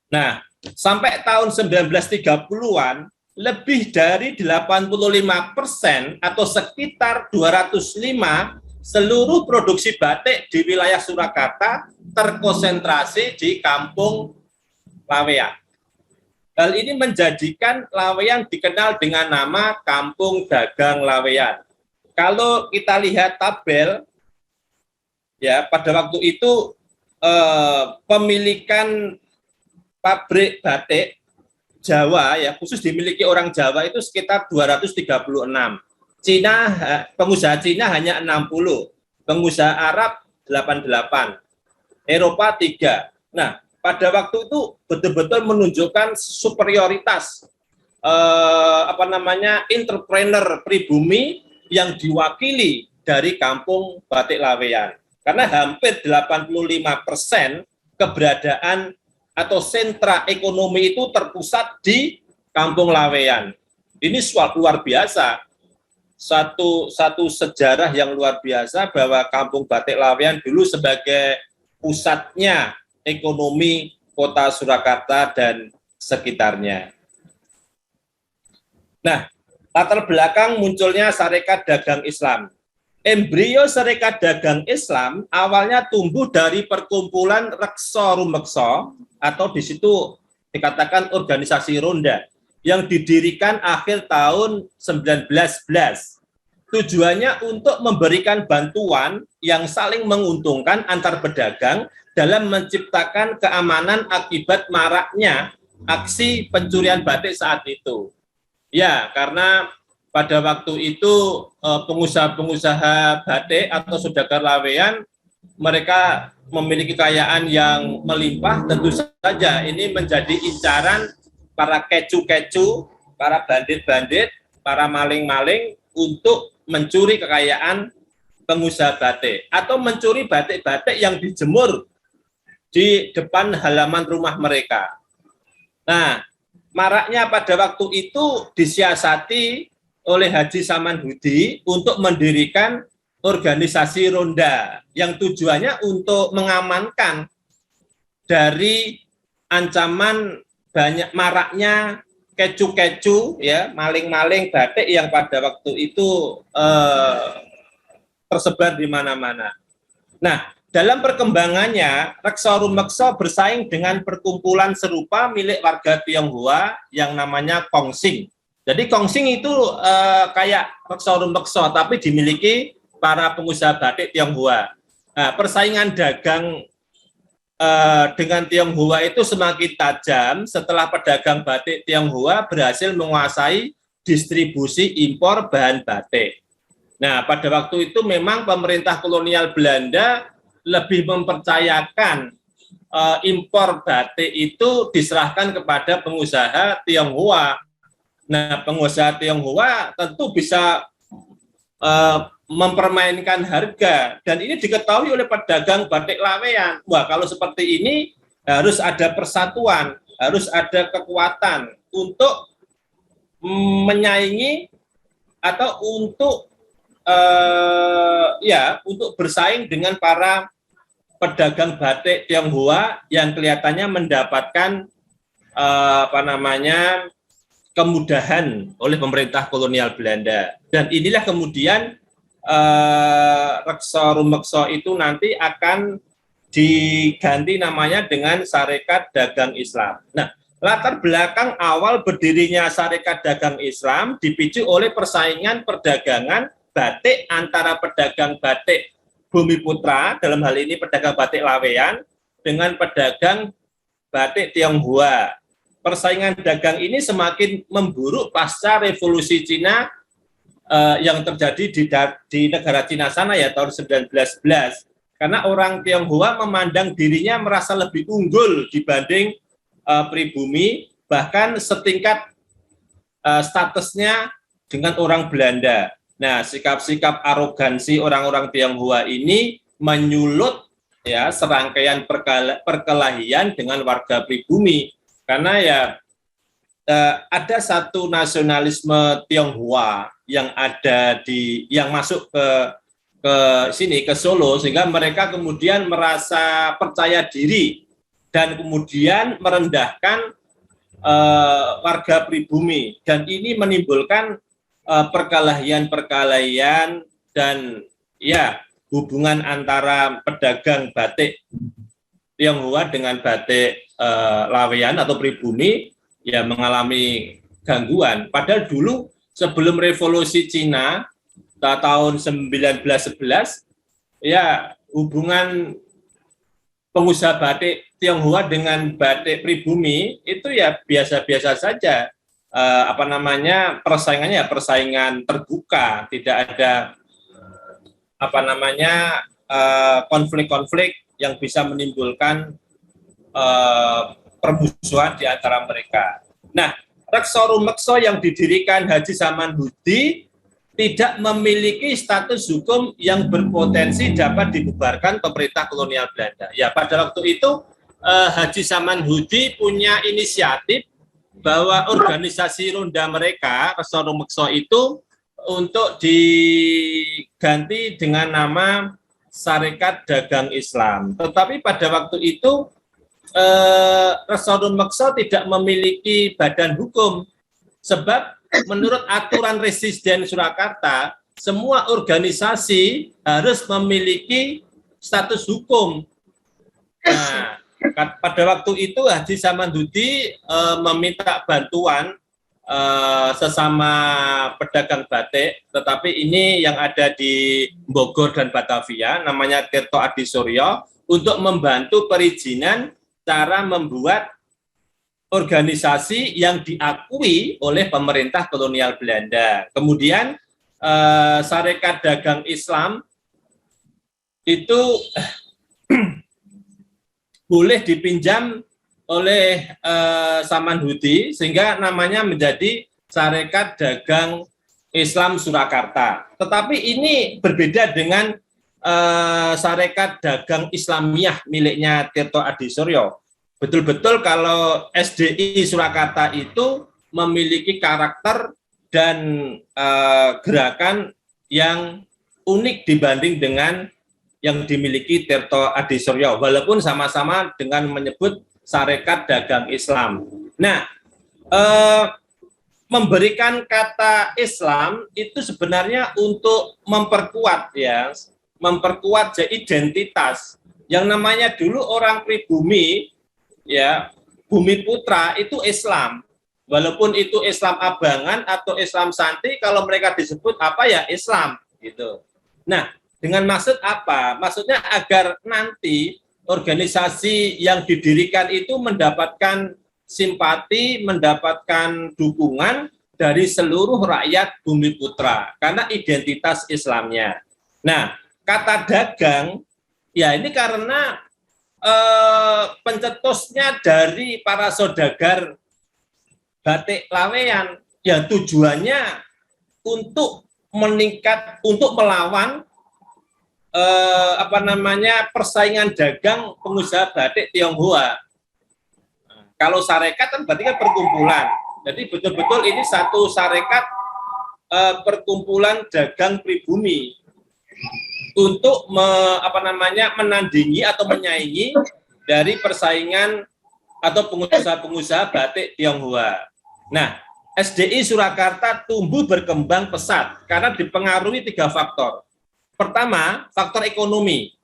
Nah, sampai tahun 1930-an, lebih dari 85% atau sekitar 205 seluruh produksi batik di wilayah Surakarta terkonsentrasi di Kampung Laweyan. Hal ini menjadikan Laweyan dikenal dengan nama Kampung Dagang Laweyan. Kalau kita lihat tabel, ya pada waktu itu pemilikan pabrik batik Jawa ya khusus dimiliki orang Jawa itu sekitar 236. Cina, pengusaha Cina hanya 60, pengusaha Arab 88, Eropa 3. Nah, pada waktu itu betul-betul menunjukkan superioritas entrepreneur pribumi yang diwakili dari Kampung Batik Laweyan. Karena hampir 85% keberadaan atau sentra ekonomi itu terpusat di Kampung Laweyan. Ini suatu luar biasa, satu sejarah yang luar biasa bahwa Kampung Batik Laweyan dulu sebagai pusatnya ekonomi kota Surakarta dan sekitarnya. Nah, latar belakang munculnya Sarekat Dagang Islam. Embrio Sarekat Dagang Islam awalnya tumbuh dari perkumpulan Rekso Rumekso atau di situ dikatakan organisasi ronda yang didirikan akhir tahun 1911. Tujuannya untuk memberikan bantuan yang saling menguntungkan antar pedagang dalam menciptakan keamanan akibat maraknya aksi pencurian batik saat itu. Ya, karena pada waktu itu pengusaha-pengusaha batik atau saudagar Laweyan mereka memiliki kekayaan yang melimpah, tentu saja ini menjadi incaran para kecu-kecu, para bandit-bandit, para maling-maling untuk mencuri kekayaan pengusaha batik atau mencuri batik-batik yang dijemur di depan halaman rumah mereka. Nah, maraknya pada waktu itu disiasati oleh Haji Samanhudi untuk mendirikan organisasi ronda yang tujuannya untuk mengamankan dari ancaman banyak maraknya kecu-kecu ya, maling-maling batik yang pada waktu itu tersebar di mana-mana. Nah, dalam perkembangannya, Rekso Rumekso bersaing dengan perkumpulan serupa milik warga Tionghoa yang namanya Kongsing. Jadi Kongsing itu kayak Rekso Rumekso, tapi dimiliki para pengusaha batik Tionghoa. Nah, persaingan dagang dengan Tionghoa itu semakin tajam setelah pedagang batik Tionghoa berhasil menguasai distribusi impor bahan batik. Nah, pada waktu itu memang pemerintah kolonial Belanda lebih mempercayakan impor batik itu diserahkan kepada pengusaha Tionghoa. Nah, pengusaha Tionghoa tentu bisa mempermainkan harga, dan ini diketahui oleh pedagang batik Laweyan. Wah, kalau seperti ini harus ada persatuan, harus ada kekuatan untuk menyaingi atau untuk untuk bersaing dengan para pedagang batik Tionghoa yang kelihatannya mendapatkan kemudahan oleh pemerintah kolonial Belanda. Dan inilah kemudian Rekso Rumekso itu nanti akan diganti namanya dengan Sarekat Dagang Islam. Nah, latar belakang awal berdirinya Sarekat Dagang Islam dipicu oleh persaingan perdagangan batik antara pedagang batik Bumi Putra, dalam hal ini pedagang batik Laweyan, dengan pedagang batik Tionghoa. Persaingan dagang ini semakin memburuk pasca revolusi Cina yang terjadi di negara Cina sana ya tahun 1911. Karena orang Tionghoa memandang dirinya merasa lebih unggul dibanding pribumi, bahkan setingkat statusnya dengan orang Belanda. Nah, sikap-sikap arogansi orang-orang Tionghoa ini menyulut ya serangkaian perkelahian dengan warga pribumi. Karena ya ada satu nasionalisme Tionghoa yang masuk ke sini, ke Solo, sehingga mereka kemudian merasa percaya diri dan kemudian merendahkan warga pribumi, dan ini menimbulkan perkelahian dan ya hubungan antara pedagang batik Tionghoa dengan batik Laweyan atau pribumi ya mengalami gangguan. Padahal dulu sebelum revolusi Cina tahun 1911 ya hubungan pengusaha batik Tionghoa dengan batik pribumi itu ya biasa-biasa saja. Persaingan terbuka, tidak ada konflik-konflik yang bisa menimbulkan permusuhan di antara mereka. Nah, Rekso Rumekso yang didirikan Haji Samanhudi tidak memiliki status hukum yang berpotensi dapat dibubarkan pemerintah kolonial Belanda. Ya, pada waktu itu Haji Samanhudi punya inisiatif bahwa organisasi ronda mereka, Rekso Rumekso itu untuk diganti dengan nama Sarekat Dagang Islam. Tetapi pada waktu itu Rekso Rumekso tidak memiliki badan hukum, sebab menurut aturan Residen Surakarta, semua organisasi harus memiliki status hukum. Nah, pada waktu itu Haji Samanhudi meminta bantuan sesama pedagang batik, tetapi ini yang ada di Bogor dan Batavia, namanya Tirto Adi Suryo, untuk membantu perizinan cara membuat organisasi yang diakui oleh pemerintah kolonial Belanda. Kemudian Sarekat Dagang Islam itu boleh dipinjam oleh Samanhudi sehingga namanya menjadi Sarekat Dagang Islam Surakarta. Tetapi ini berbeda dengan Sarekat Dagang Islamiyah miliknya Tirto Adi Suryo. Betul-betul kalau SDI Surakarta itu memiliki karakter dan gerakan yang unik dibanding dengan yang dimiliki Tirto Adi Suryo, walaupun sama-sama dengan menyebut Sarekat Dagang Islam. Nah, memberikan kata Islam itu sebenarnya untuk memperkuat identitas. Yang namanya dulu orang pribumi, ya, Bumi Putra itu Islam. Walaupun itu Islam Abangan atau Islam Santi, kalau mereka disebut apa ya Islam gitu. Nah, dengan maksud apa? Maksudnya agar nanti organisasi yang didirikan itu mendapatkan simpati, mendapatkan dukungan dari seluruh rakyat Bumi Putra karena identitas Islamnya. Nah, kata dagang, ya ini karena pencetusnya dari para saudagar batik Laweyan, ya tujuannya untuk melawan persaingan dagang pengusaha batik Tionghoa. Kalau sarekat kan berarti kan perkumpulan. Jadi betul-betul ini satu sarekat perkumpulan dagang pribumi untuk menandingi atau menyaingi dari persaingan atau pengusaha-pengusaha batik Tionghoa. Nah, SDI Surakarta tumbuh berkembang pesat karena dipengaruhi 3 faktor. Pertama, faktor ekonomi,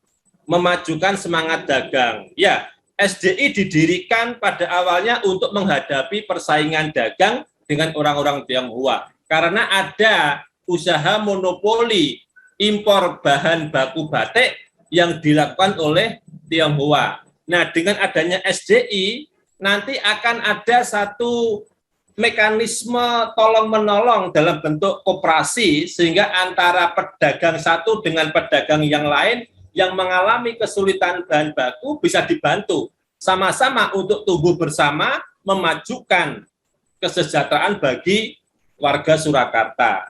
memajukan semangat dagang. Ya, SDI didirikan pada awalnya untuk menghadapi persaingan dagang dengan orang-orang Tionghoa. Karena ada usaha monopoli impor bahan baku batik yang dilakukan oleh Tionghoa. Nah, dengan adanya SDI, nanti akan ada satu mekanisme tolong-menolong dalam bentuk koperasi, sehingga antara pedagang satu dengan pedagang yang lain yang mengalami kesulitan bahan baku bisa dibantu sama-sama untuk tumbuh bersama, memajukan kesejahteraan bagi warga Surakarta.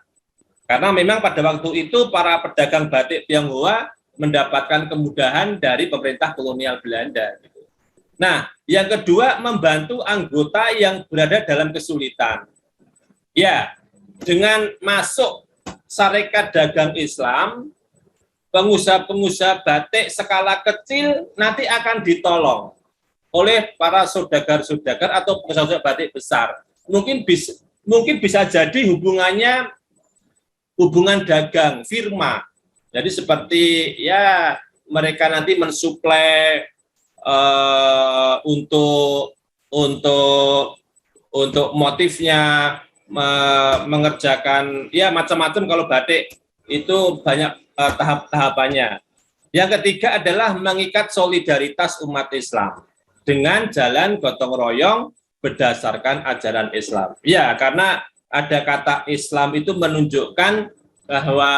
Karena memang pada waktu itu para pedagang batik Tionghoa mendapatkan kemudahan dari pemerintah kolonial Belanda. Nah, yang kedua, membantu anggota yang berada dalam kesulitan. Ya, dengan masuk Sarekat Dagang Islam, pengusaha-pengusaha batik skala kecil nanti akan ditolong oleh para saudagar-saudagar atau pengusaha batik besar. Mungkin bisa jadi hubungan dagang, firma. Jadi seperti ya mereka nanti mensuplai untuk motifnya, mengerjakan ya macam-macam. Kalau batik itu banyak tahap-tahapannya. Yang ketiga adalah mengikat solidaritas umat Islam dengan jalan gotong royong berdasarkan ajaran Islam. Ya, karena ada kata Islam itu menunjukkan bahwa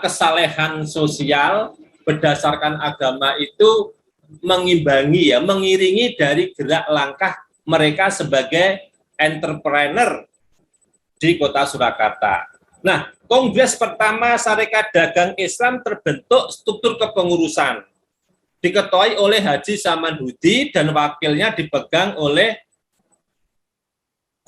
kesalehan sosial berdasarkan agama itu mengimbangi, ya, mengiringi dari gerak langkah mereka sebagai entrepreneur di Kota Surakarta. Nah, Kongres pertama Sarekat Dagang Islam terbentuk struktur kepengurusan, diketuai oleh Haji Samanhudi dan wakilnya dipegang oleh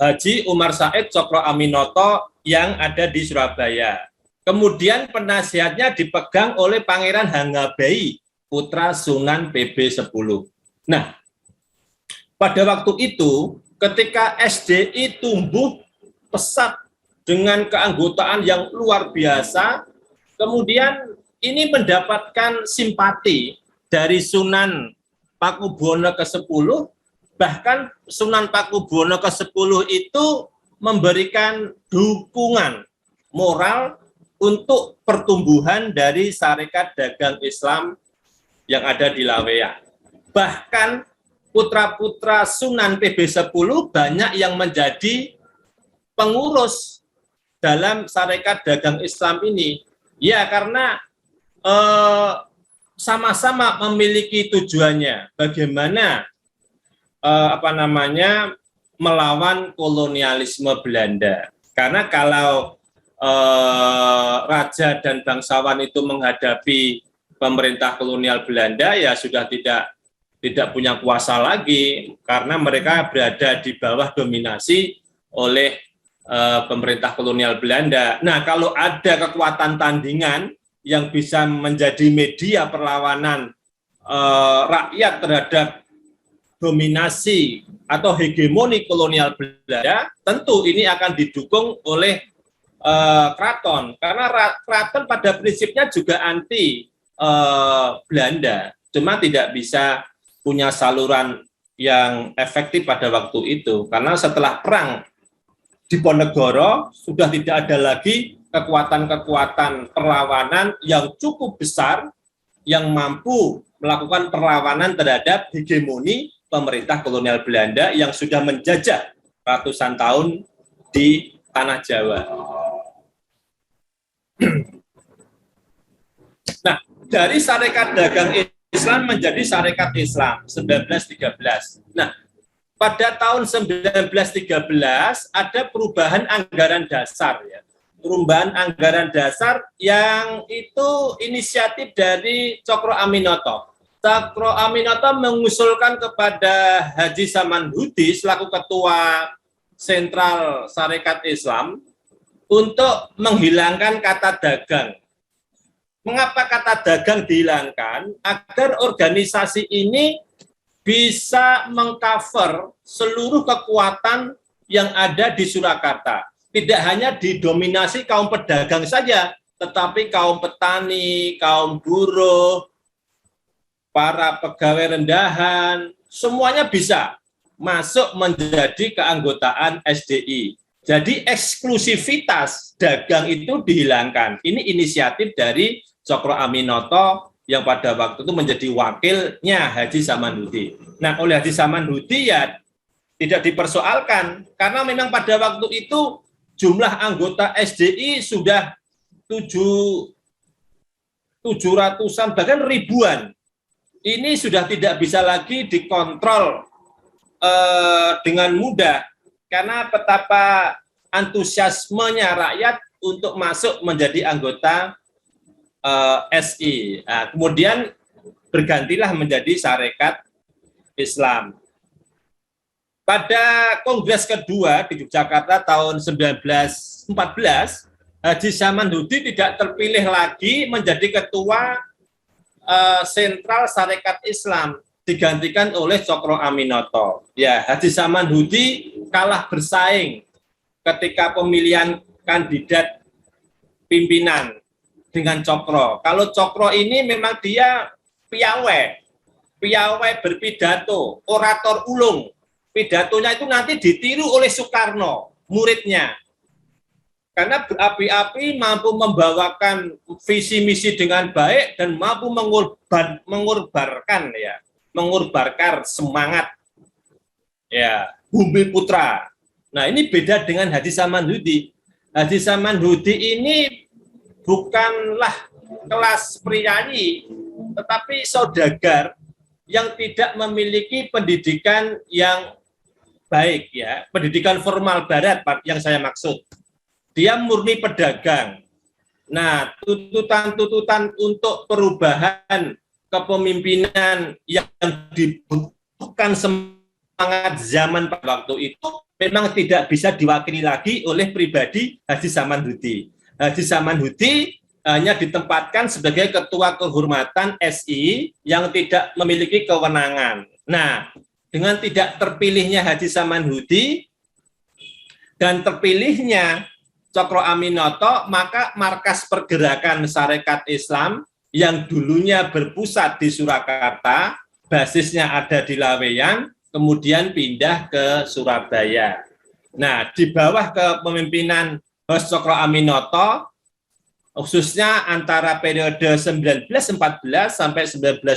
Haji Umar Said Cokro Aminoto yang ada di Surabaya. Kemudian penasihatnya dipegang oleh Pangeran Hangabei, putra Sunan PB 10. Nah, pada waktu itu ketika SDI tumbuh pesat dengan keanggotaan yang luar biasa, kemudian ini mendapatkan simpati dari Sunan Pakubuwono ke-10, bahkan Sunan Pakubuwono ke-10 itu memberikan dukungan moral untuk pertumbuhan dari Sarekat Dagang Islam yang ada di Laweyan. Bahkan putra-putra Sunan PB 10 banyak yang menjadi pengurus dalam Sarekat Dagang Islam ini. Ya, karena sama-sama memiliki tujuannya, bagaimana melawan kolonialisme Belanda. Karena kalau raja dan bangsawan itu menghadapi pemerintah kolonial Belanda, ya sudah tidak punya kuasa lagi, karena mereka berada di bawah dominasi oleh pemerintah kolonial Belanda. Nah, kalau ada kekuatan tandingan yang bisa menjadi media perlawanan rakyat terhadap dominasi atau hegemoni kolonial Belanda, tentu ini akan didukung oleh keraton, karena keraton pada prinsipnya juga anti Belanda, cuma tidak bisa punya saluran yang efektif pada waktu itu, karena setelah perang Diponegoro sudah tidak ada lagi kekuatan-kekuatan perlawanan yang cukup besar yang mampu melakukan perlawanan terhadap hegemoni pemerintah kolonial Belanda yang sudah menjajah ratusan tahun di tanah Jawa. Nah, dari Sarekat Dagang Islam menjadi Sarekat Islam 1913. Nah, pada tahun 1913 ada perubahan anggaran dasar, ya. Perubahan anggaran dasar yang itu inisiatif dari Cokro Aminoto. Cokro Aminoto mengusulkan kepada Haji Samanhudi selaku ketua sentral Sarekat Islam untuk menghilangkan kata dagang. Mengapa kata dagang dihilangkan? Agar organisasi ini bisa mengcover seluruh kekuatan yang ada di Surakarta. Tidak hanya didominasi kaum pedagang saja, tetapi kaum petani, kaum buruh, para pegawai rendahan, semuanya bisa masuk menjadi keanggotaan SDI. Jadi eksklusivitas dagang itu dihilangkan. Ini inisiatif dari Cokro Aminoto yang pada waktu itu menjadi wakilnya Haji Samanhudi. Nah, oleh Haji Samanhudi ya tidak dipersoalkan, karena memang pada waktu itu jumlah anggota SDI sudah 700-an, bahkan ribuan. Ini sudah tidak bisa lagi dikontrol dengan mudah, karena betapa antusiasmenya rakyat untuk masuk menjadi anggota SI. Nah, kemudian bergantilah menjadi Sarekat Islam. Pada Kongres kedua di Yogyakarta tahun 1914, Haji Samanhudi tidak terpilih lagi menjadi ketua Sentral Sarekat Islam, digantikan oleh Cokro Aminoto. Ya, Haji Samanhudi kalah bersaing ketika pemilihan kandidat pimpinan dengan Cokro. Kalau Cokro ini memang dia piawai berpidato, orator ulung. Pidatonya itu nanti ditiru oleh Soekarno, muridnya. Karena berapi-api mampu membawakan visi misi dengan baik dan mampu mengorbankan semangat ya Bumi Putra. Nah, ini beda dengan Haji Samanhudi. Haji Samanhudi ini bukanlah kelas priayi, tetapi saudagar yang tidak memiliki pendidikan yang baik, ya, pendidikan formal barat yang saya maksud. Dia murni pedagang. Nah, tuntutan-tuntutan untuk perubahan kepemimpinan yang dibutuhkan semangat zaman pada waktu itu memang tidak bisa diwakili lagi oleh pribadi Haji Samanhudi. Haji Samanhudi hanya ditempatkan sebagai ketua kehormatan SI yang tidak memiliki kewenangan. Nah, dengan tidak terpilihnya Haji Samanhudi dan terpilihnya Cokro Aminoto, maka markas pergerakan Sarekat Islam yang dulunya berpusat di Surakarta, basisnya ada di Laweyan, kemudian pindah ke Surabaya. Nah, di bawah kepemimpinan Hos Cokro Aminoto, khususnya antara periode 1914 sampai 1920,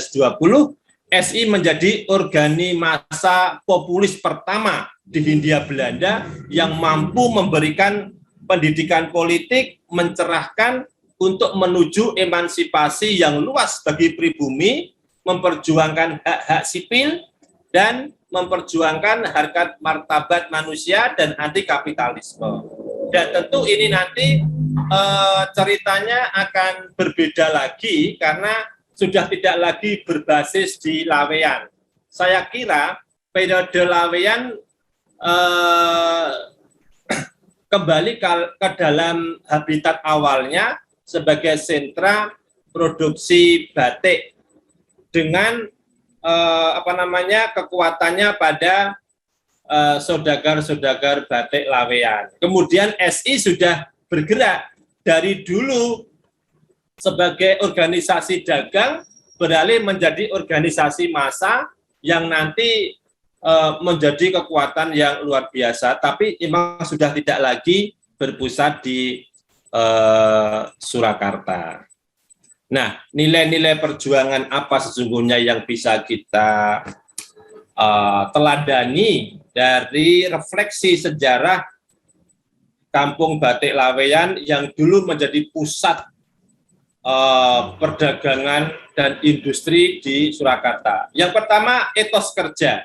SI menjadi organi massa populis pertama di Hindia Belanda yang mampu memberikan pendidikan politik, mencerahkan untuk menuju emansipasi yang luas bagi pribumi, memperjuangkan hak-hak sipil, dan memperjuangkan harkat martabat manusia dan anti kapitalisme. Dan tentu ini nanti ceritanya akan berbeda lagi karena sudah tidak lagi berbasis di Laweyan. Saya kira periode Laweyan kembali ke dalam habitat awalnya sebagai sentra produksi batik dengan kekuatannya pada saudagar-saudagar batik Laweyan. Kemudian SI sudah bergerak dari dulu sebagai organisasi dagang beralih menjadi organisasi massa yang nanti menjadi kekuatan yang luar biasa, tapi memang sudah tidak lagi berpusat di Surakarta. Nah, nilai-nilai perjuangan apa sesungguhnya yang bisa kita teladani dari refleksi sejarah Kampung Batik Laweyan yang dulu menjadi pusat perdagangan dan industri di Surakarta. Yang pertama, etos kerja.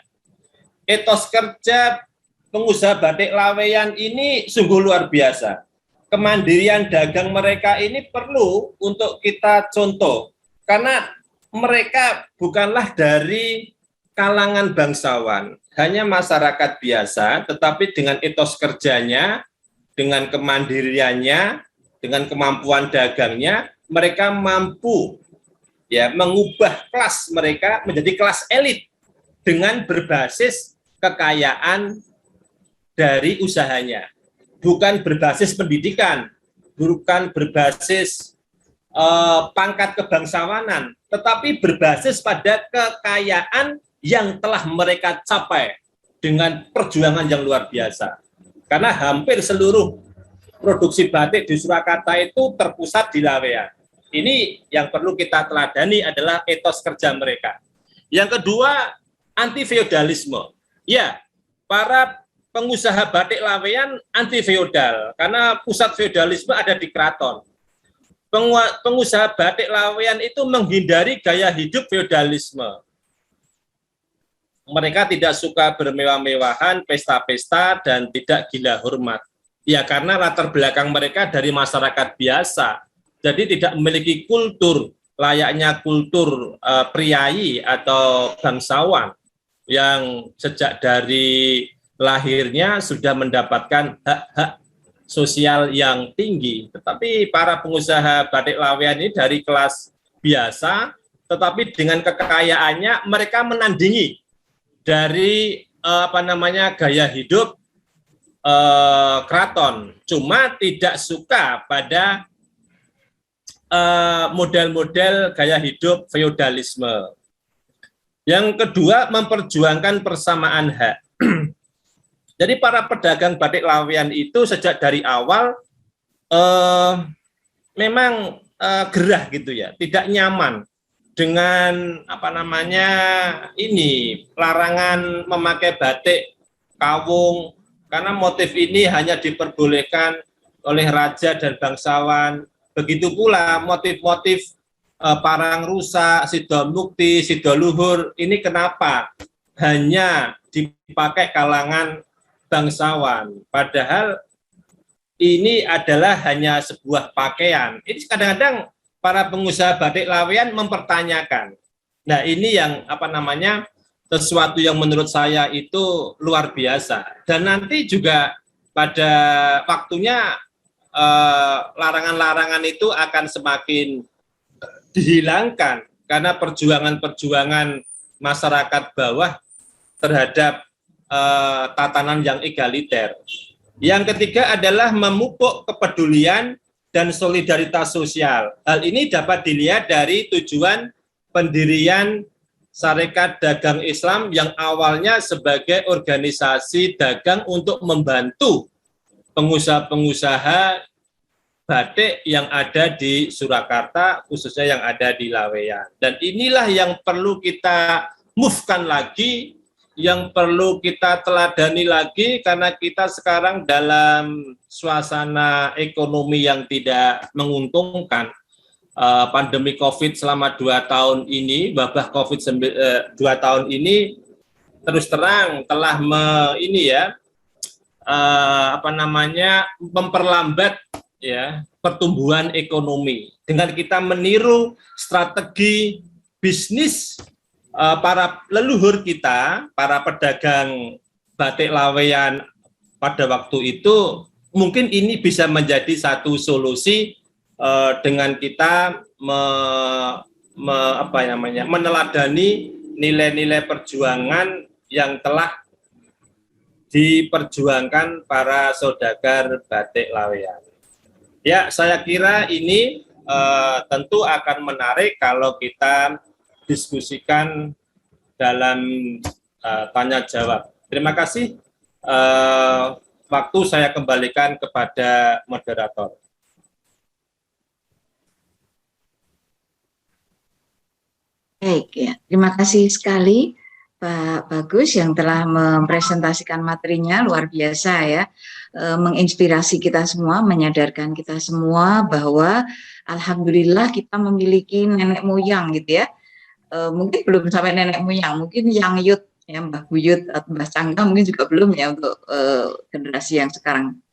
Etos kerja pengusaha batik Laweyan ini sungguh luar biasa. Kemandirian dagang mereka ini perlu untuk kita contoh, karena mereka bukanlah dari kalangan bangsawan, hanya masyarakat biasa, tetapi dengan etos kerjanya, dengan kemandiriannya, dengan kemampuan dagangnya, mereka mampu ya mengubah kelas mereka menjadi kelas elit dengan berbasis kekayaan dari usahanya, bukan berbasis pendidikan, bukan berbasis pangkat kebangsawanan, tetapi berbasis pada kekayaan yang telah mereka capai dengan perjuangan yang luar biasa. Karena hampir seluruh produksi batik di Surakarta itu terpusat di Laweyan. Ini yang perlu kita teladani adalah etos kerja mereka. Yang kedua, anti feodalisme. Ya, para pengusaha batik Laweyan anti feodal karena pusat feodalisme ada di keraton. Pengusaha batik Laweyan itu menghindari gaya hidup feodalisme. Mereka tidak suka bermewah-mewahan, pesta-pesta, dan tidak gila hormat. Ya, karena latar belakang mereka dari masyarakat biasa. Jadi tidak memiliki kultur layaknya kultur priayi atau bangsawan. yang sejak dari lahirnya sudah mendapatkan hak-hak sosial yang tinggi. Tetapi para pengusaha batik lawean ini dari kelas biasa, tetapi dengan kekayaannya mereka menandingi dari gaya hidup keraton. Cuma tidak suka pada model-model gaya hidup feodalisme. Yang kedua, memperjuangkan persamaan hak. Jadi para pedagang batik lawean itu sejak dari awal memang gerah gitu ya, tidak nyaman dengan larangan memakai batik kawung, karena motif ini hanya diperbolehkan oleh raja dan bangsawan. Begitu pula motif-motif parang rusak, sido mukti, sido luhur, ini kenapa hanya dipakai kalangan bangsawan, padahal ini adalah hanya sebuah pakaian. Ini kadang-kadang para pengusaha batik lawean mempertanyakan. Nah, ini yang sesuatu yang menurut saya itu luar biasa. Dan nanti juga pada waktunya larangan-larangan itu akan semakin dihilangkan karena perjuangan-perjuangan masyarakat bawah terhadap tatanan yang egaliter. Yang ketiga adalah memupuk kepedulian dan solidaritas sosial. Hal ini dapat dilihat dari tujuan pendirian Sarekat Dagang Islam yang awalnya sebagai organisasi dagang untuk membantu pengusaha-pengusaha batik yang ada di Surakarta, khususnya yang ada di Laweyan. Dan inilah yang perlu kita move-kan lagi, yang perlu kita teladani lagi, karena kita sekarang dalam suasana ekonomi yang tidak menguntungkan. Pandemi COVID selama 2 tahun ini, wabah COVID 2 tahun ini terus terang telah memperlambat ya pertumbuhan ekonomi dengan kita meniru strategi bisnis para leluhur kita, para pedagang batik laweyan pada waktu itu. Mungkin ini bisa menjadi satu solusi dengan kita meneladani nilai-nilai perjuangan yang telah diperjuangkan para saudagar batik laweyan. Ya, saya kira ini tentu akan menarik kalau kita diskusikan dalam tanya jawab. Terima kasih. Waktu saya kembalikan kepada moderator. Baik ya, terima kasih sekali Pak Bagus yang telah mempresentasikan materinya, luar biasa ya, menginspirasi kita semua, menyadarkan kita semua bahwa alhamdulillah kita memiliki nenek moyang gitu ya, mungkin belum sampai nenek moyang, mungkin yang yut ya, Mbah Buyut atau Mbah Cangka mungkin juga belum ya untuk generasi yang sekarang,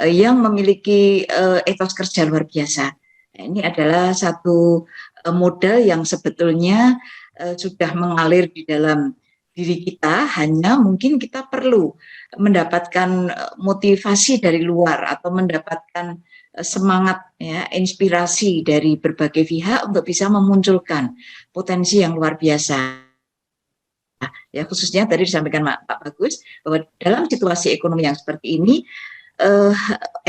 yang memiliki etos kerja luar biasa. Ini adalah satu modal yang sebetulnya sudah mengalir di dalam diri kita, hanya mungkin kita perlu mendapatkan motivasi dari luar atau mendapatkan semangat ya, inspirasi dari berbagai pihak untuk bisa memunculkan potensi yang luar biasa. Ya, khususnya tadi disampaikan Pak Bagus bahwa dalam situasi ekonomi yang seperti ini,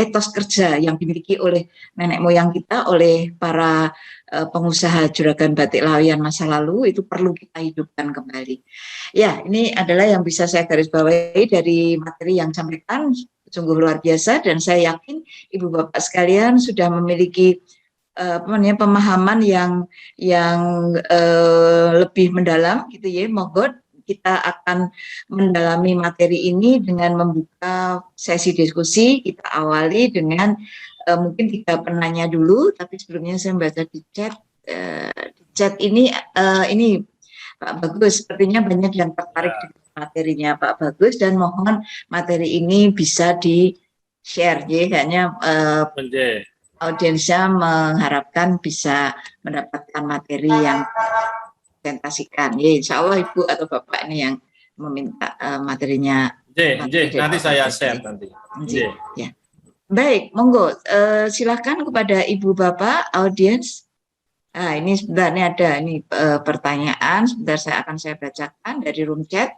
etos kerja yang dimiliki oleh nenek moyang kita, oleh para pengusaha juragan batik laweyan masa lalu itu perlu kita hidupkan kembali. Ya, ini adalah yang bisa saya garis bawahi dari materi yang disampaikan, sungguh luar biasa, dan saya yakin Ibu Bapak sekalian sudah memiliki pemahaman yang lebih mendalam gitu ya. Monggo kita akan mendalami materi ini dengan membuka sesi diskusi. Kita awali dengan mungkin 3 penanya dulu, tapi sebelumnya saya membaca di chat. Chat ini Pak Bagus, sepertinya banyak yang tertarik di materinya Pak Bagus dan mohon materi ini bisa di-share. Jadi kayaknya audiensnya mengharapkan bisa mendapatkan materi yang presentasikan. Ya, insya Allah Ibu atau Bapak ini yang meminta materinya. Nanti saya share nanti. Ya. Baik, monggo silakan kepada Ibu Bapak audiens. Ini sebentar, ini ada pertanyaan. Sebentar saya bacakan dari room chat.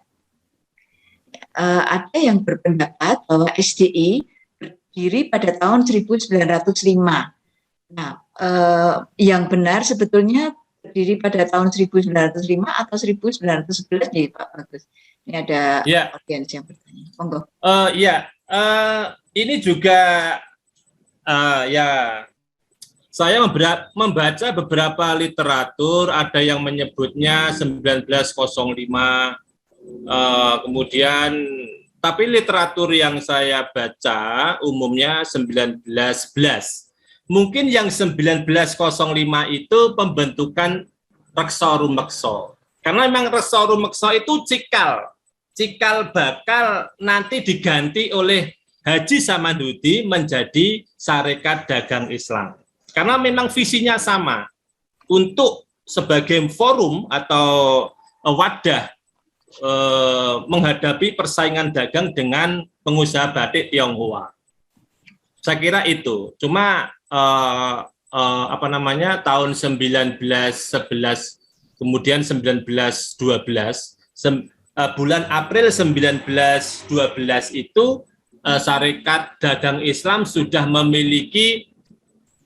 Ada yang berpendapat bahwa SDI berdiri pada tahun 1905. Nah, yang benar sebetulnya berdiri pada tahun 1905 atau 1911 nih Pak Bagus. Ini ada audiens yang bertanya. Monggo. Ini juga saya membaca beberapa literatur, ada yang menyebutnya 1905, kemudian tapi literatur yang saya baca umumnya 1911. Mungkin yang 1905 itu pembentukan Reksa Rumeksa. Karena memang Reksa Rumeksa itu cikal bakal nanti diganti oleh Haji Samanhudi menjadi Sarekat Dagang Islam. Karena memang visinya sama, untuk sebagai forum atau wadah menghadapi persaingan dagang dengan pengusaha batik Tionghoa. Saya kira itu. Cuma tahun 1911 kemudian 1912 bulan April 1912 itu Sarekat Dagang Islam sudah memiliki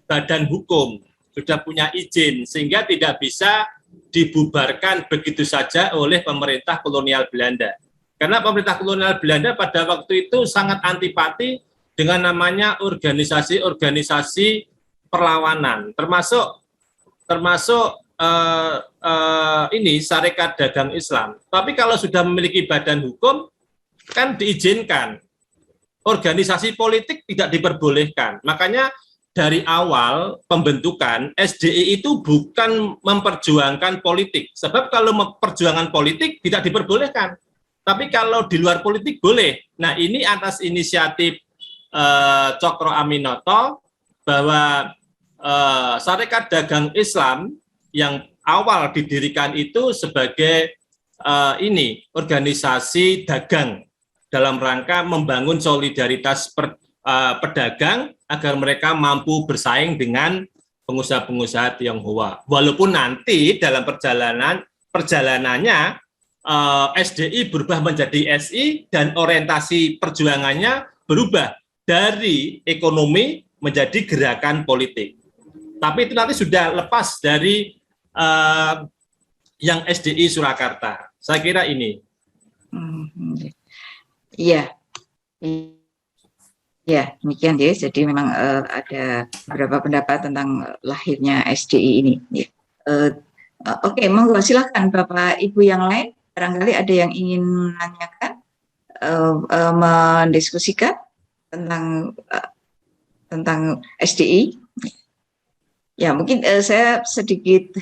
badan hukum, sudah punya izin, sehingga tidak bisa dibubarkan begitu saja oleh pemerintah kolonial Belanda. Karena pemerintah kolonial Belanda pada waktu itu sangat antipati dengan namanya organisasi-organisasi perlawanan, termasuk ini Sarekat Dagang Islam. Tapi kalau sudah memiliki badan hukum, kan diizinkan. Organisasi politik tidak diperbolehkan. Makanya dari awal pembentukan SDI itu bukan memperjuangkan politik. Sebab kalau perjuangan politik tidak diperbolehkan. Tapi kalau di luar politik boleh. Nah, ini atas inisiatif Cokro Aminoto bahwa Sarekat Dagang Islam yang awal didirikan itu sebagai organisasi dagang dalam rangka membangun solidaritas pedagang agar mereka mampu bersaing dengan pengusaha-pengusaha Tionghoa. Walaupun nanti dalam perjalanannya SDI berubah menjadi SI dan orientasi perjuangannya berubah dari ekonomi menjadi gerakan politik. Tapi itu nanti sudah lepas dari yang SDI Surakarta. Saya kira ini. Iya. Ya, demikian ya. Jadi memang ada beberapa pendapat tentang lahirnya SDI ini. Ya. Oke, monggo silakan Bapak Ibu yang lain. Barangkali ada yang ingin menanyakan, mendiskusikan tentang SDI. Ya, mungkin saya sedikit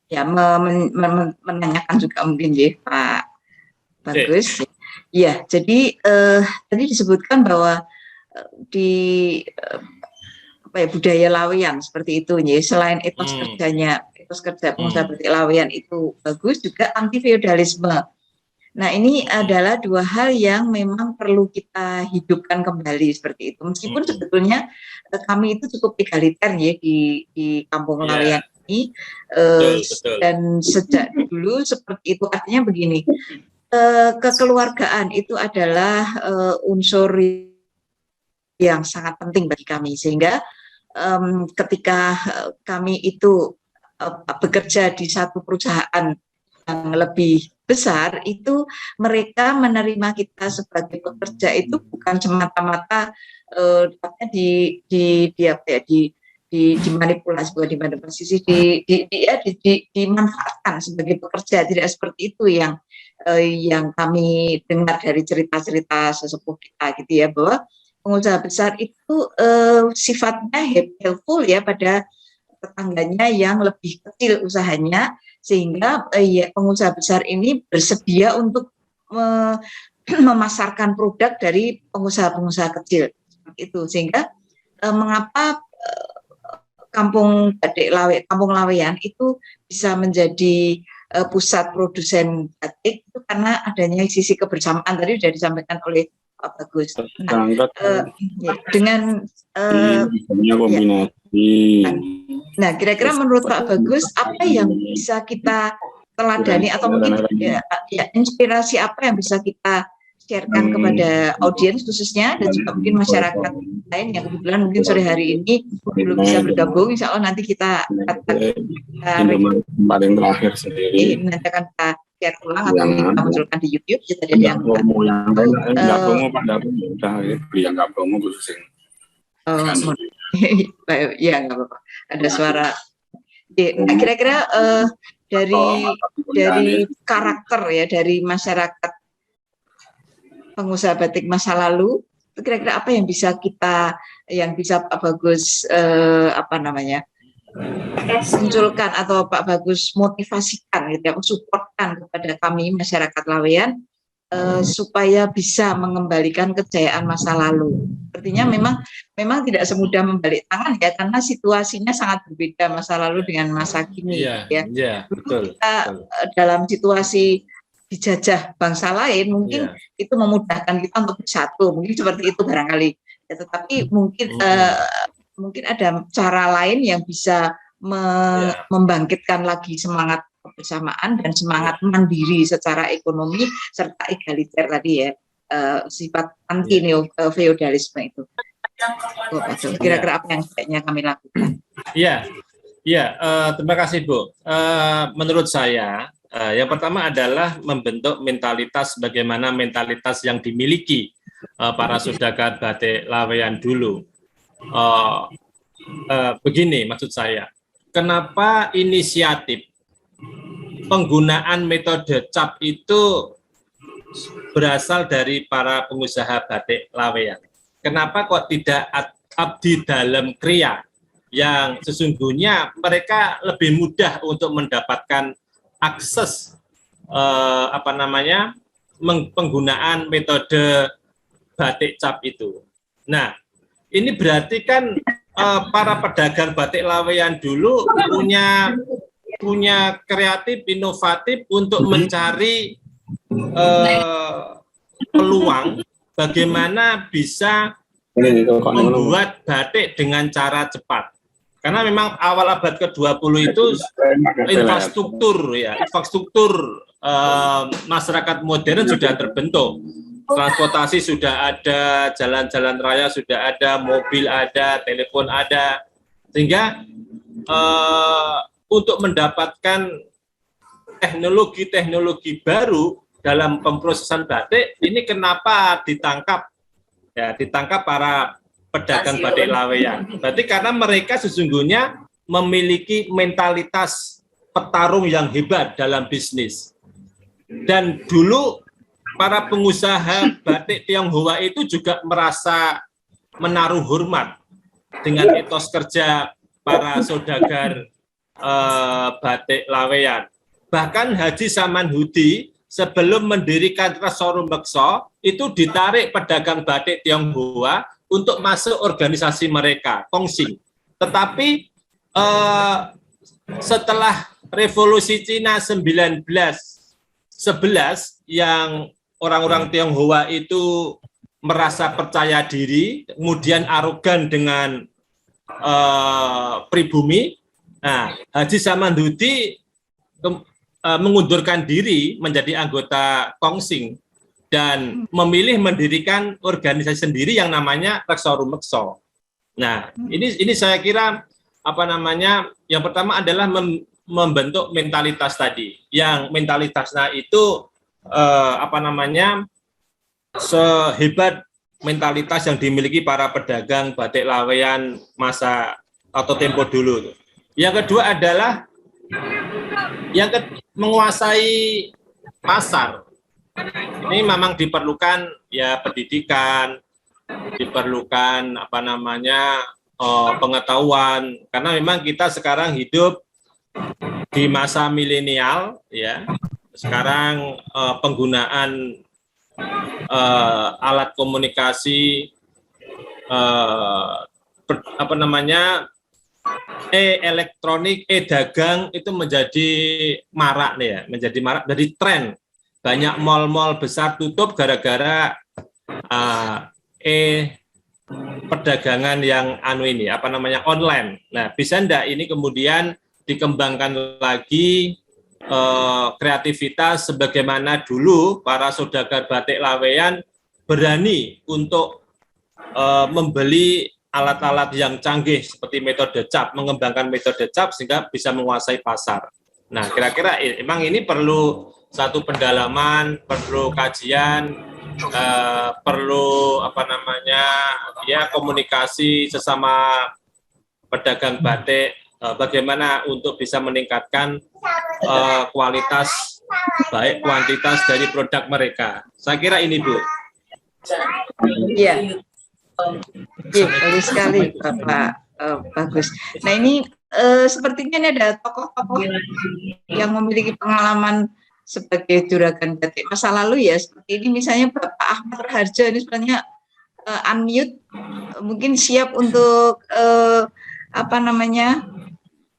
menanyakan juga mungkin ya Pak Bagus. Ya, jadi tadi disebutkan bahwa di budaya Laweyan seperti itu ya, selain etos kerja pengusaha batik Laweyan itu bagus, juga anti feodalisme. Nah, ini adalah dua hal yang memang perlu kita hidupkan kembali seperti itu. Meskipun sebetulnya kami itu cukup egaliter ya di Kampung Laweyan ini, betul. Dan sejak dulu seperti itu. Artinya begini, kekeluargaan itu adalah unsur yang sangat penting bagi kami, sehingga ketika kami itu bekerja di satu perusahaan yang lebih besar, itu mereka menerima kita sebagai pekerja itu bukan semata-mata dimanipulasi, bukan dimanipulasi, dimanfaatkan sebagai pekerja. Tidak seperti itu yang kami dengar dari cerita-cerita sesepuh kita gitu ya, bahwa pengusaha besar itu sifatnya helpful ya pada tetangganya yang lebih kecil usahanya, sehingga pengusaha besar ini bersedia untuk memasarkan produk dari pengusaha-pengusaha kecil itu. Sehingga mengapa Kampung Laweyan itu bisa menjadi pusat produsen batik itu karena adanya sisi kebersamaan tadi sudah disampaikan oleh Pak Bagus. Dengan nah, kira-kira menurut Pak Bagus apa yang bisa kita teladani atau mungkin inspirasi apa yang bisa kita sharekan kepada audiens khususnya dan juga mungkin masyarakat lain yang kebetulan mungkin sore hari ini belum bisa bergabung. Insya Allah nanti kita paling terakhir sendiri nanti akan kita share ulang atau kita munculkan di YouTube kita ada yang nggak promo pada udah beli yang nggak promo khusus ya nggak apa-apa ada suara. Nah, kira-kira dari karakter ya dari masyarakat pengusaha batik masa lalu, kira-kira apa yang bisa Pak Bagus munculkan atau Pak Bagus motivasikan gitu ya, supportkan kepada kami masyarakat Laweyan supaya bisa mengembalikan kejayaan masa lalu. Artinya memang tidak semudah membalik tangan ya karena situasinya sangat berbeda masa lalu dengan masa kini betul. Kita dalam situasi dijajah bangsa lain mungkin itu memudahkan kita untuk bersatu, mungkin seperti itu barangkali ya, tetapi mungkin ada cara lain yang bisa membangkitkan lagi semangat kebersamaan dan semangat mandiri secara ekonomi serta egaliter tadi ya, sifat anti neo feodalisme itu. Kira-kira apa yang sebaiknya kami lakukan? Terima kasih Bu. Menurut saya yang pertama adalah membentuk mentalitas bagaimana mentalitas yang dimiliki para saudagar batik Laweyan dulu. Begini maksud saya, kenapa inisiatif penggunaan metode cap itu berasal dari para pengusaha batik Laweyan? Kenapa kok tidak abdi dalam kriya yang sesungguhnya mereka lebih mudah untuk mendapatkan akses penggunaan metode batik cap itu. Nah, ini berarti kan para pedagang batik Laweyan dulu punya kreatif, inovatif untuk mencari peluang bagaimana bisa membuat batik dengan cara cepat. Karena memang awal abad ke-20 itu infrastruktur masyarakat modern sudah terbentuk. Transportasi sudah ada, jalan-jalan raya sudah ada, mobil ada, telepon ada. Sehingga untuk mendapatkan teknologi-teknologi baru dalam pemrosesan batik, ini kenapa ditangkap para pedagang batik Laweyan. Berarti karena mereka sesungguhnya memiliki mentalitas petarung yang hebat dalam bisnis. Dan dulu para pengusaha batik Tionghoa itu juga merasa menaruh hormat dengan etos kerja para saudagar batik Laweyan. Bahkan Haji Samanhudi sebelum mendirikan Restorum Bekso itu ditarik pedagang batik Tionghoa untuk masuk organisasi mereka, Kongsing. Tetapi setelah Revolusi Cina 1911 yang orang-orang Tionghoa itu merasa percaya diri, kemudian arogan dengan pribumi. Nah, Haji Samanhudi mengundurkan diri menjadi anggota Kongsing dan memilih mendirikan organisasi sendiri yang namanya Restorum Bekso. Nah, ini saya kira yang pertama adalah membentuk mentalitas tadi, yang mentalitasnya itu sehebat mentalitas yang dimiliki para pedagang batik Laweyan masa atau tempo dulu. Yang kedua adalah menguasai pasar. Ini memang diperlukan ya pendidikan, diperlukan pengetahuan, karena memang kita sekarang hidup di masa milenial ya. Sekarang penggunaan alat komunikasi elektronik, dagang itu menjadi marak nih ya, menjadi marak, jadi tren. Banyak mal-mal besar tutup gara-gara perdagangan yang online. Nah, bisa enggak ini kemudian dikembangkan lagi kreativitas sebagaimana dulu para saudagar batik Laweyan berani untuk membeli alat-alat yang canggih seperti metode cap, mengembangkan metode cap sehingga bisa menguasai pasar. Nah, kira-kira emang ini perlu satu pendalaman, perlu kajian, perlu komunikasi sesama pedagang batik, bagaimana untuk bisa meningkatkan kualitas baik kuantitas dari produk mereka. Saya kira ini, Bu. Iya. Iya, bagus sekali Bapak Bagus. Nah ini sepertinya ini ada tokoh-tokoh yang memiliki pengalaman sebagai juragan batik masa lalu ya. Seperti ini misalnya Bapak Ahmad Raharjo ini sebenarnya unmute, mungkin siap untuk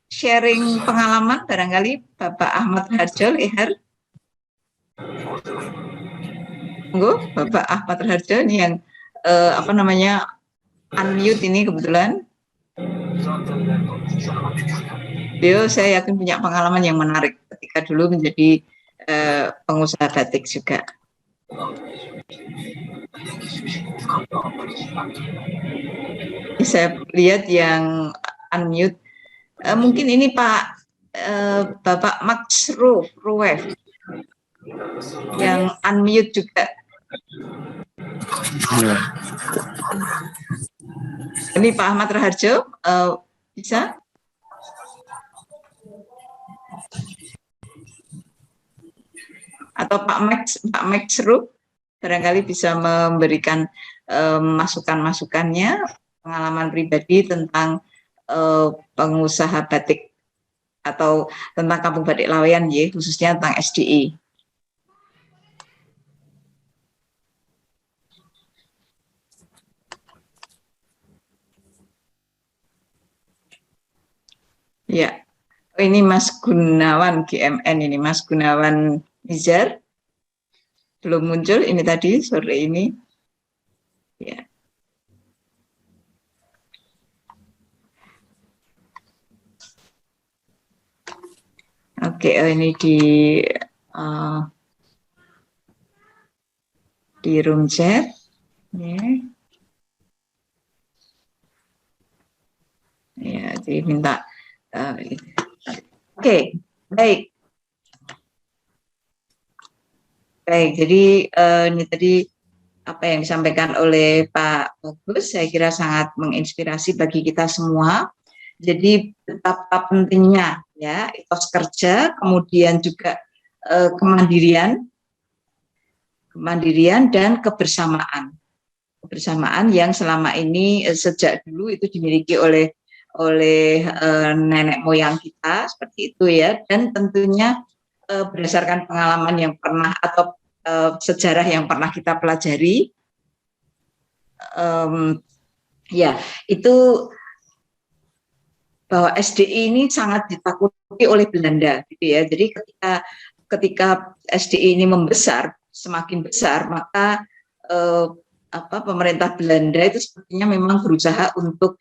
sharing pengalaman barangkali Bapak Ahmad Raharjo. Lihar. Tunggu, Bapak Ahmad Raharjo ini yang unmute ini kebetulan. Beliau saya yakin punya pengalaman yang menarik ketika dulu menjadi pengusaha batik juga. Saya lihat yang unmute, mungkin ini Pak Bapak Max Ruwef yang unmute juga. Ini Pak Ahmad Raharjo, bisa? Atau Pak Max Ruwef barangkali bisa memberikan masukan-masukannya, pengalaman pribadi tentang pengusaha batik atau tentang Kampung Batik Laweyan, ya, khususnya tentang SDI. Ya, ini Mas Gunawan GMN, ini Mas Gunawan Nizar belum muncul ini tadi sore ini. Ya. Oke, ini di room chat. Ya. Ya, diminta. Oke, baik. Baik, jadi ini tadi apa yang disampaikan oleh Pak Bagus, saya kira sangat menginspirasi bagi kita semua. Jadi betapa pentingnya ya etos kerja, kemudian juga kemandirian dan kebersamaan yang selama ini sejak dulu itu dimiliki oleh nenek moyang kita seperti itu ya, dan tentunya berdasarkan pengalaman yang pernah atau sejarah yang pernah kita pelajari, ya itu bahwa SDI ini sangat ditakuti oleh Belanda, gitu ya. Jadi ketika SDI ini semakin besar, maka pemerintah Belanda itu sepertinya memang berusaha untuk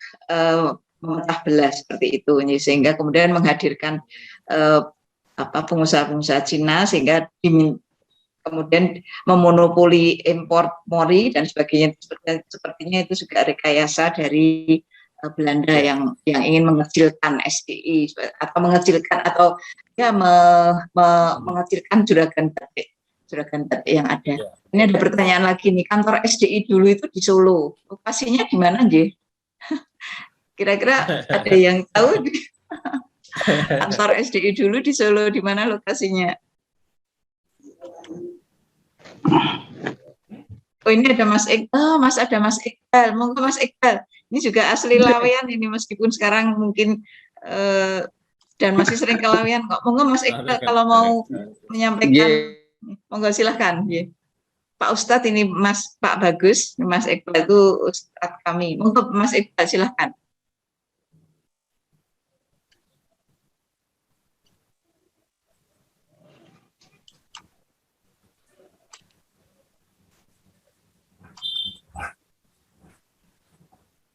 memecah belah seperti itu, sehingga kemudian menghadirkan pengusaha-pengusaha Cina sehingga kemudian memonopoli impor mori dan sebagainya. Sepertinya itu juga rekayasa dari Belanda yang ingin mengecilkan SDI atau mengecilkan juragan batik yang ada. Ini ada pertanyaan lagi nih, kantor SDI dulu itu di Solo, lokasinya di mana, Nggih? Kira-kira ada yang tahu kantor SDI dulu di Solo di mana lokasinya? Oh, ini ada Mas Iqbal. Ada Mas Iqbal. Monggo Mas Iqbal. Ini juga asli Laweyan ini, meskipun sekarang mungkin dan masih sering ke Laweyan kok. Monggo Mas Iqbal kalau mau menyampaikan, monggo silahkan. Pak Ustadz ini Pak Bagus, Mas Iqbal itu Ustadz kami. Monggo Mas Iqbal silahkan.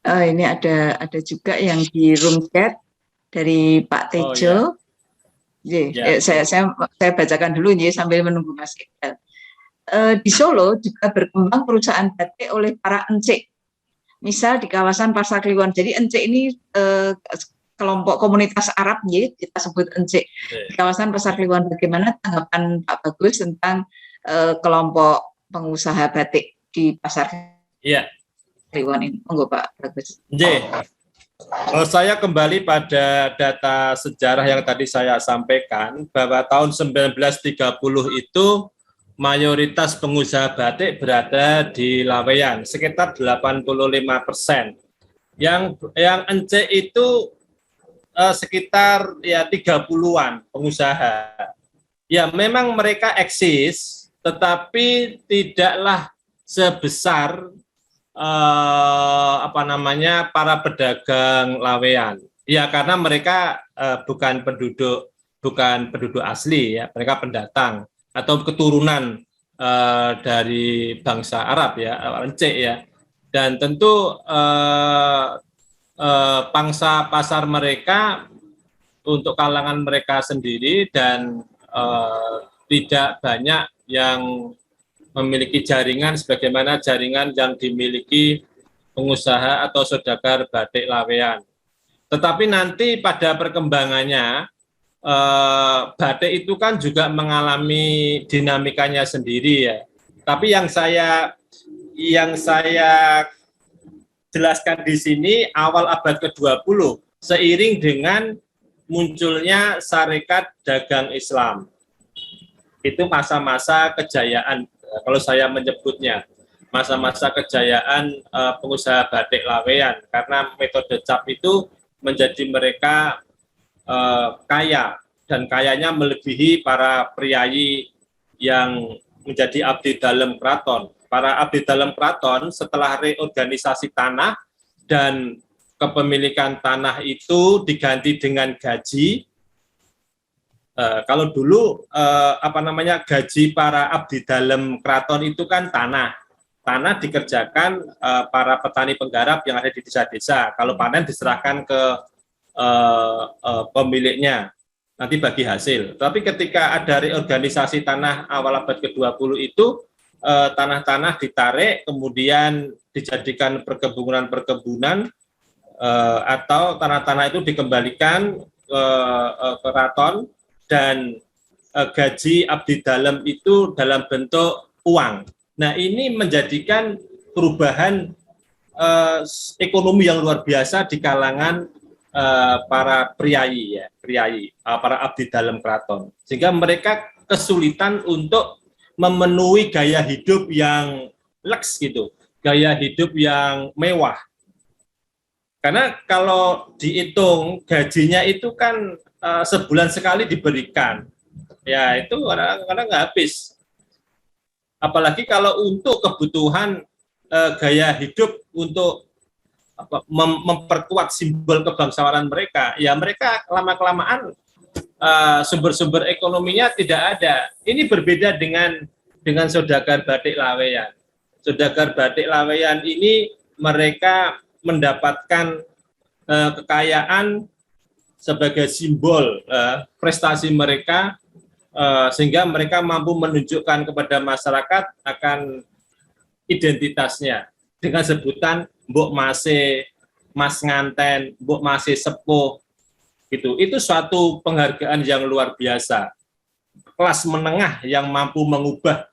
Ini ada juga yang di room chat dari Pak Tejo. Saya bacakan dulu nih sambil menunggu Mas Iqbal. Di Solo juga berkembang perusahaan batik oleh para encik. Misal di kawasan Pasar Kliwon. Jadi encik ini kelompok komunitas Arab ya, kita sebut encik. Di kawasan Pasar Kliwon, bagaimana tanggapan Pak Bagus tentang kelompok pengusaha batik di Pasar Kliwon ini? Monggo Pak Bagus. Saya kembali pada data sejarah yang tadi saya sampaikan, bahwa tahun 1930 itu mayoritas pengusaha batik berada di Laweyan, sekitar 85%. Yang encik itu sekitar ya 30-an pengusaha. Ya memang mereka eksis, tetapi tidaklah sebesar para pedagang Laweyan. Ya karena mereka bukan penduduk asli ya, mereka pendatang atau keturunan dari bangsa Arab ya, encik ya. Dan tentu pangsa pasar mereka untuk kalangan mereka sendiri dan tidak banyak yang memiliki jaringan sebagaimana jaringan yang dimiliki pengusaha atau saudagar batik Laweyan. Tetapi nanti pada perkembangannya batik itu kan juga mengalami dinamikanya sendiri ya. Tapi yang saya jelaskan di sini awal abad ke-20 seiring dengan munculnya Sarekat Dagang Islam. Itu masa-masa kejayaan, kalau saya menyebutnya, masa-masa kejayaan pengusaha batik Laweyan, karena metode cap itu menjadi mereka kaya, dan kayanya melebihi para priayi yang menjadi abdi dalam keraton. Para abdi dalam keraton setelah reorganisasi tanah dan kepemilikan tanah itu diganti dengan gaji. Kalau dulu gaji para abdi dalam keraton itu kan tanah dikerjakan para petani penggarap yang ada di desa-desa. Kalau panen diserahkan ke pemiliknya, nanti bagi hasil. Tapi ketika ada reorganisasi tanah awal abad ke-20 itu, tanah-tanah ditarik, kemudian dijadikan perkebunan atau tanah-tanah itu dikembalikan ke keraton, dan gaji abdi dalam itu dalam bentuk uang. Nah ini menjadikan perubahan ekonomi yang luar biasa di kalangan para priayi, para abdi dalam keraton, sehingga mereka kesulitan untuk memenuhi gaya hidup yang leks gitu, gaya hidup yang mewah. Karena kalau dihitung gajinya itu kan sebulan sekali diberikan, ya itu kadang-kadang nggak habis. Apalagi kalau untuk kebutuhan gaya hidup untuk memperkuat simbol kebangsawanan mereka, ya mereka lama-kelamaan sumber-sumber ekonominya tidak ada. Ini berbeda dengan saudagar batik Laweyan. Saudagar batik Laweyan ini mereka mendapatkan kekayaan sebagai simbol prestasi mereka, sehingga mereka mampu menunjukkan kepada masyarakat akan identitasnya dengan sebutan mbok mase, mas nganten, mbok mase sepuh, gitu. Itu suatu penghargaan yang luar biasa. Kelas menengah yang mampu mengubah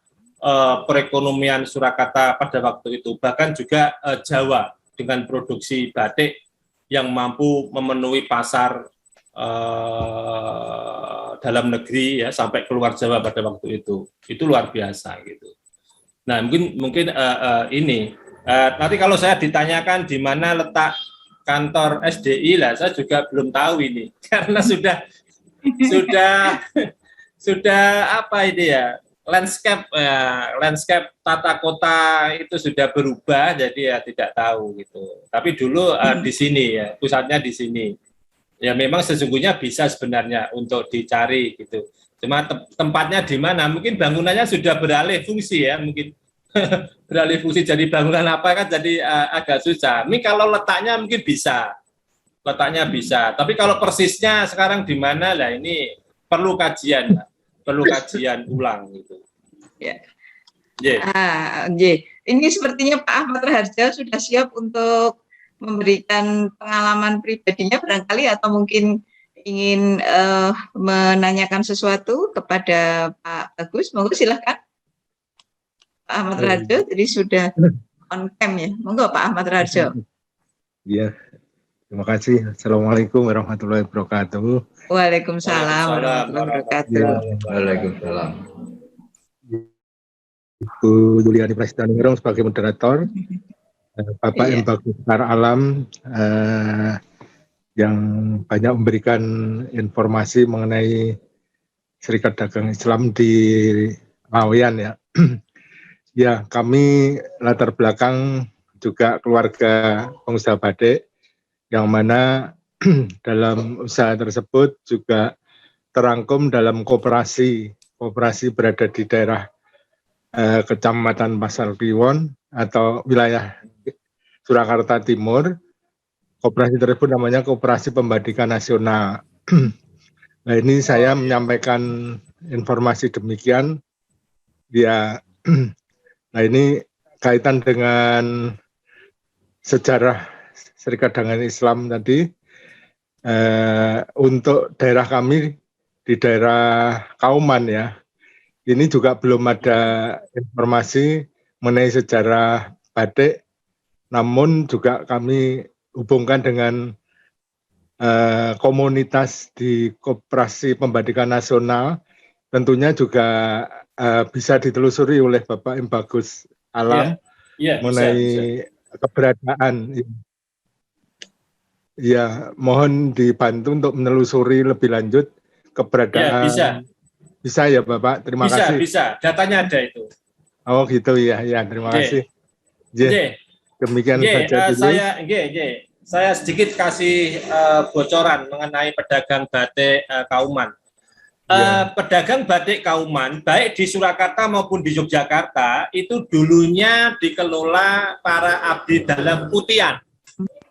perekonomian Surakarta pada waktu itu, bahkan juga Jawa dengan produksi batik yang mampu memenuhi pasar dalam negeri ya sampai keluar Jawa pada waktu itu luar biasa gitu. Nah mungkin ini nanti kalau saya ditanyakan di mana letak kantor SDI lah, saya juga belum tahu ini karena sudah apa ini ya, landscape tata kota itu sudah berubah, jadi ya tidak tahu gitu. Tapi dulu di sini ya, pusatnya di sini. Ya memang sesungguhnya bisa sebenarnya untuk dicari gitu. Cuma tempatnya di mana? Mungkin bangunannya sudah beralih fungsi ya, mungkin beralih fungsi jadi bangunan apa kan jadi agak susah. Ini kalau letaknya mungkin bisa, letaknya bisa. Tapi kalau persisnya sekarang di mana lah ini perlu kajian, perlu kajian ulang gitu. Ya. Yeah. Ini sepertinya Pak Ahmad Raharjo sudah siap untuk memberikan pengalaman pribadinya barangkali atau mungkin ingin menanyakan sesuatu kepada Pak Bagus. Monggo silahkan Pak Ahmad Raharjo. Jadi sudah on cam ya. Monggo Pak Ahmad Raharjo. Iya, terima kasih. Assalamualaikum warahmatullahi wabarakatuh. Waalaikumsalam warahmatullahi wabarakatuh. Waalaikumsalam. Ibu Yuliani Prasetyaningrum sebagai moderator, Bapak M. Bagus Alam yang banyak memberikan informasi mengenai Serikat Dagang Islam di Laweyan ya. Ya, kami latar belakang juga keluarga pengusaha batik yang mana dalam usaha tersebut juga terangkum dalam koperasi berada di daerah Kecamatan Pasar Kliwon atau wilayah Surakarta Timur. Koperasi tersebut namanya Koperasi Pembatikan Nasional. Nah, ini saya menyampaikan informasi demikian. Ya, nah ini kaitan dengan sejarah Serikat Dagang Islam tadi. Untuk daerah kami di daerah Kauman ya, ini juga belum ada informasi mengenai sejarah batik, namun juga kami hubungkan dengan komunitas di Koperasi Pembatikan Nasional, tentunya juga bisa ditelusuri oleh Bapak M. Bagus Alam mengenai bisa. Keberadaan. Ya, mohon dibantu untuk menelusuri lebih lanjut keberadaan. Ya, bisa ya Bapak, terima kasih. Bisa, datanya ada itu. Oh gitu ya, terima kasih. Demikian saja dulu. Saya sedikit kasih bocoran mengenai pedagang batik Kauman. Pedagang batik Kauman, baik di Surakarta maupun di Yogyakarta, itu dulunya dikelola para abdi dalam putian,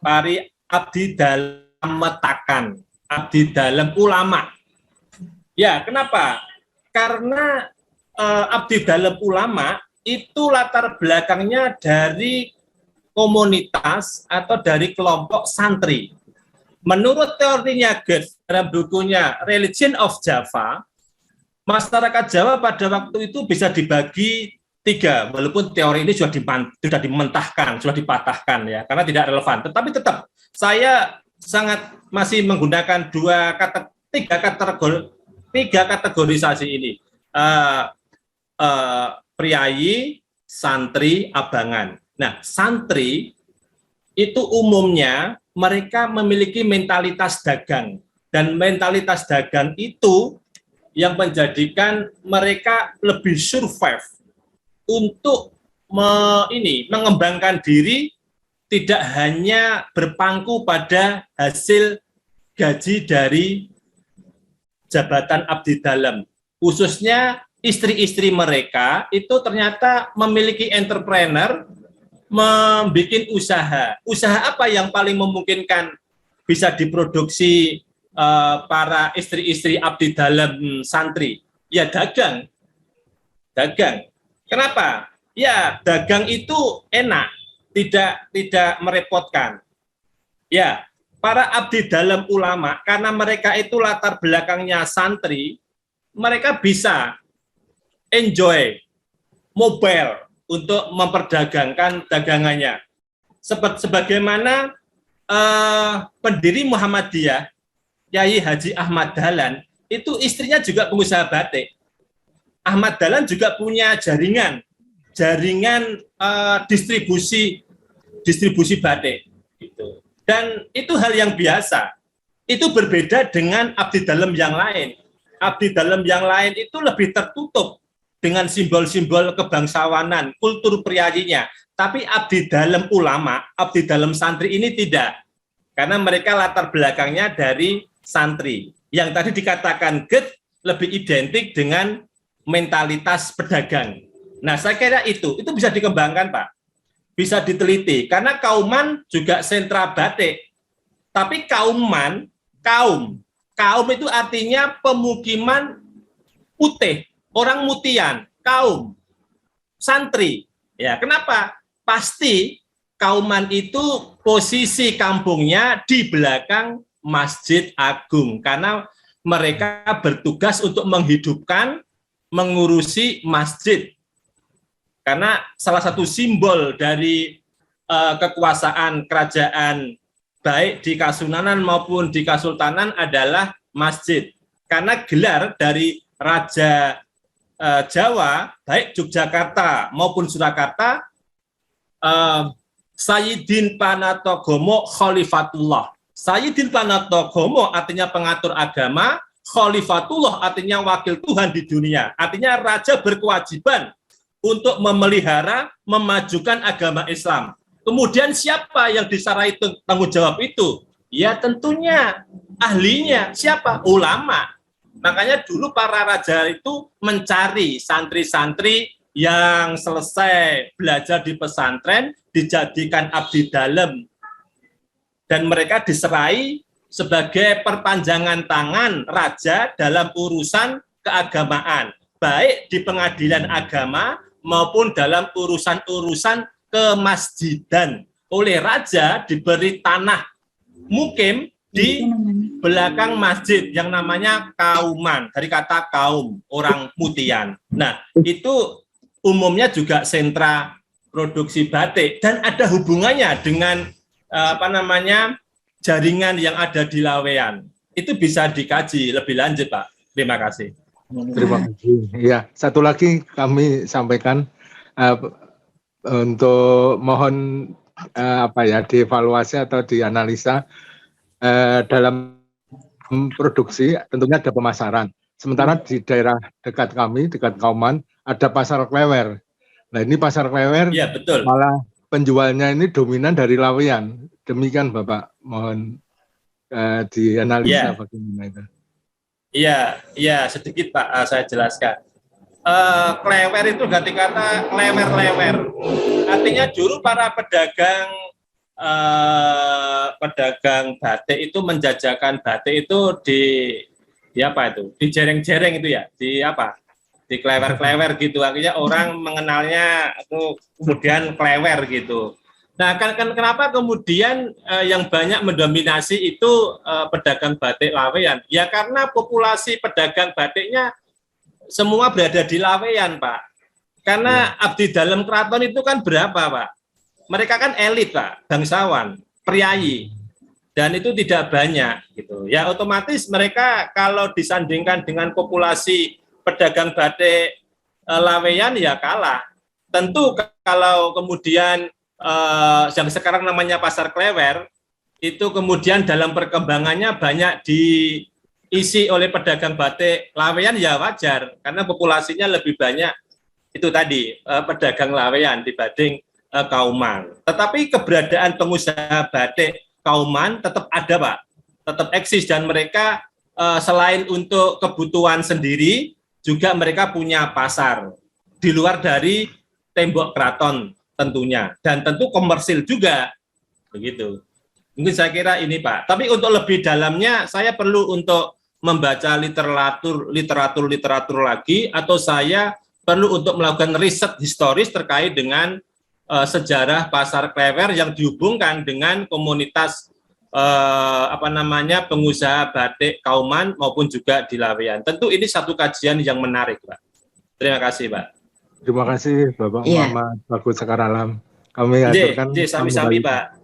para abdi dalam metakan, abdi dalam ulama. Ya, kenapa? Karena abdi dalam ulama itu latar belakangnya dari komunitas atau dari kelompok santri. Menurut teorinya Goethe dalam bukunya Religion of Java, masyarakat Jawa pada waktu itu bisa dibagi 3, walaupun teori ini sudah dimentahkan, sudah dipatahkan ya, karena tidak relevan. Tetapi tetap saya sangat masih menggunakan 3 kategorisasi ini, priayi, santri, abangan. Nah, santri itu umumnya mereka memiliki mentalitas dagang, dan mentalitas dagang itu yang menjadikan mereka lebih survive untuk mengembangkan diri, tidak hanya berpangku pada hasil gaji dari jabatan abdi dalam, khususnya istri-istri mereka itu ternyata memiliki entrepreneur, membuat usaha. Usaha apa yang paling memungkinkan bisa diproduksi para istri-istri abdi dalam santri? Ya dagang. Kenapa? Ya dagang itu enak, tidak merepotkan. Ya. Para abdi dalam ulama, karena mereka itu latar belakangnya santri, mereka bisa enjoy mobile untuk memperdagangkan dagangannya. Sebagaimana pendiri Muhammadiyah, Kyai Haji Ahmad Dahlan, itu istrinya juga pengusaha batik. Ahmad Dahlan juga punya jaringan distribusi batik. Gitu. Dan itu hal yang biasa. Itu berbeda dengan abdi dalam yang lain. Abdi dalam yang lain itu lebih tertutup dengan simbol-simbol kebangsawanan, kultur priayinya. Tapi abdi dalam ulama, abdi dalam santri ini tidak. Karena mereka latar belakangnya dari santri. Yang tadi dikatakan Goethe lebih identik dengan mentalitas pedagang. Nah, saya kira itu bisa dikembangkan, Pak. Bisa diteliti, karena Kauman juga sentra batik. Tapi Kauman, kaum itu artinya pemukiman putih, orang mutian, kaum, santri. Ya, kenapa? Pasti Kauman itu posisi kampungnya di belakang Masjid Agung, karena mereka bertugas untuk menghidupkan, mengurusi masjid. Karena salah satu simbol dari kekuasaan kerajaan baik di Kasunanan maupun di Kasultanan adalah masjid. Karena gelar dari Raja Jawa, baik Yogyakarta maupun Surakarta, Sayyidin Panatogomo Khalifatullah. Sayyidin Panatogomo artinya pengatur agama, Khalifatullah artinya wakil Tuhan di dunia. Artinya raja berkewajiban untuk memelihara, memajukan agama Islam. Kemudian siapa yang disarai tanggung jawab itu? Ya tentunya ahlinya. Siapa? Ulama. Makanya dulu para raja itu mencari santri-santri yang selesai belajar di pesantren, dijadikan abdi dalem. Dan mereka diserai sebagai perpanjangan tangan raja dalam urusan keagamaan. Baik di pengadilan agama, maupun dalam urusan-urusan kemasjidan. Oleh raja diberi tanah mukim di belakang masjid yang namanya Kauman, dari kata kaum, orang mutian. Nah, itu umumnya juga sentra produksi batik dan ada hubungannya dengan jaringan yang ada di Laweyan. Itu bisa dikaji lebih lanjut, Pak. Terima kasih. Terima kasih. Ya, satu lagi kami sampaikan untuk mohon dievaluasi atau dianalisa dalam produksi tentunya ada pemasaran. Sementara di daerah dekat kami, dekat Kauman, ada pasar klewer. Nah, ini pasar klewer ya, betul. Malah penjualnya ini dominan dari Laweyan. Demikian Bapak, mohon dianalisa bagaimana itu. Iya, sedikit Pak, saya jelaskan. Klewer itu ganti kata klewer-lewer. Artinya dulu para pedagang batik itu menjajakan batik itu di jereng-jereng itu ya, di klewer-klewer gitu. Akhirnya orang mengenalnya itu kemudian klewer gitu. Nah, kenapa kemudian yang banyak mendominasi itu pedagang batik Laweyan? Ya karena populasi pedagang batiknya semua berada di Laweyan, Pak. Karena abdi dalam keraton itu kan berapa, Pak? Mereka kan elit, Pak, bangsawan, priayi. Dan itu tidak banyak gitu. Ya otomatis mereka kalau disandingkan dengan populasi pedagang batik Laweyan ya kalah. Tentu kalau kemudian yang sekarang namanya pasar klewer itu kemudian dalam perkembangannya banyak diisi oleh pedagang batik Laweyan ya wajar karena populasinya lebih banyak itu tadi pedagang Laweyan dibanding Kauman. Tetapi keberadaan pengusaha batik Kauman tetap ada, Pak, tetap eksis dan mereka selain untuk kebutuhan sendiri juga mereka punya pasar di luar dari tembok keraton tentunya, dan tentu komersil juga, begitu. Mungkin saya kira ini Pak. Tapi untuk lebih dalamnya, saya perlu untuk membaca literatur lagi, atau saya perlu untuk melakukan riset historis terkait dengan sejarah pasar klewer yang dihubungkan dengan komunitas pengusaha batik Kauman maupun juga di Laweyan. Tentu ini satu kajian yang menarik, Pak. Terima kasih, Pak. Terima kasih Bapak Muhammad Bagus Sekar Alam. Kami haturkan sami-sami Pak.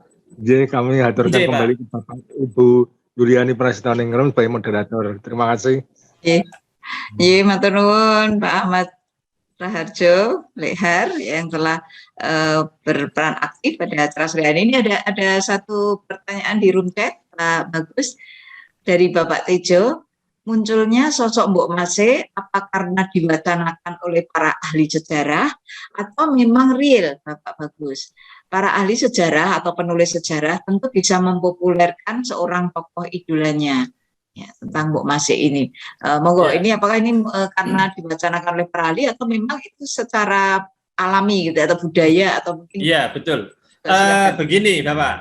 Kami haturkan kembali ke Bapak Ibu Yuliani Prasetyaningrum sebagai moderator. Terima kasih. Matur nuwun Pak Ahmad Raharjo Lehar yang telah berperan aktif pada acara sore ini. Ada satu pertanyaan di room chat Pak Bagus dari Bapak Tejo. Munculnya sosok Mbok Mase apa karena diwacanakan oleh para ahli sejarah atau memang real, Bapak Bagus? Para ahli sejarah atau penulis sejarah tentu bisa mempopulerkan seorang tokoh idolanya. Ya, tentang Mbok Masih ini. Monggo, Ya. ini apakah ini karena diwacanakan oleh Perali atau memang itu secara alami gitu atau budaya atau mungkin Iya, betul. silakan. Begini, Bapak.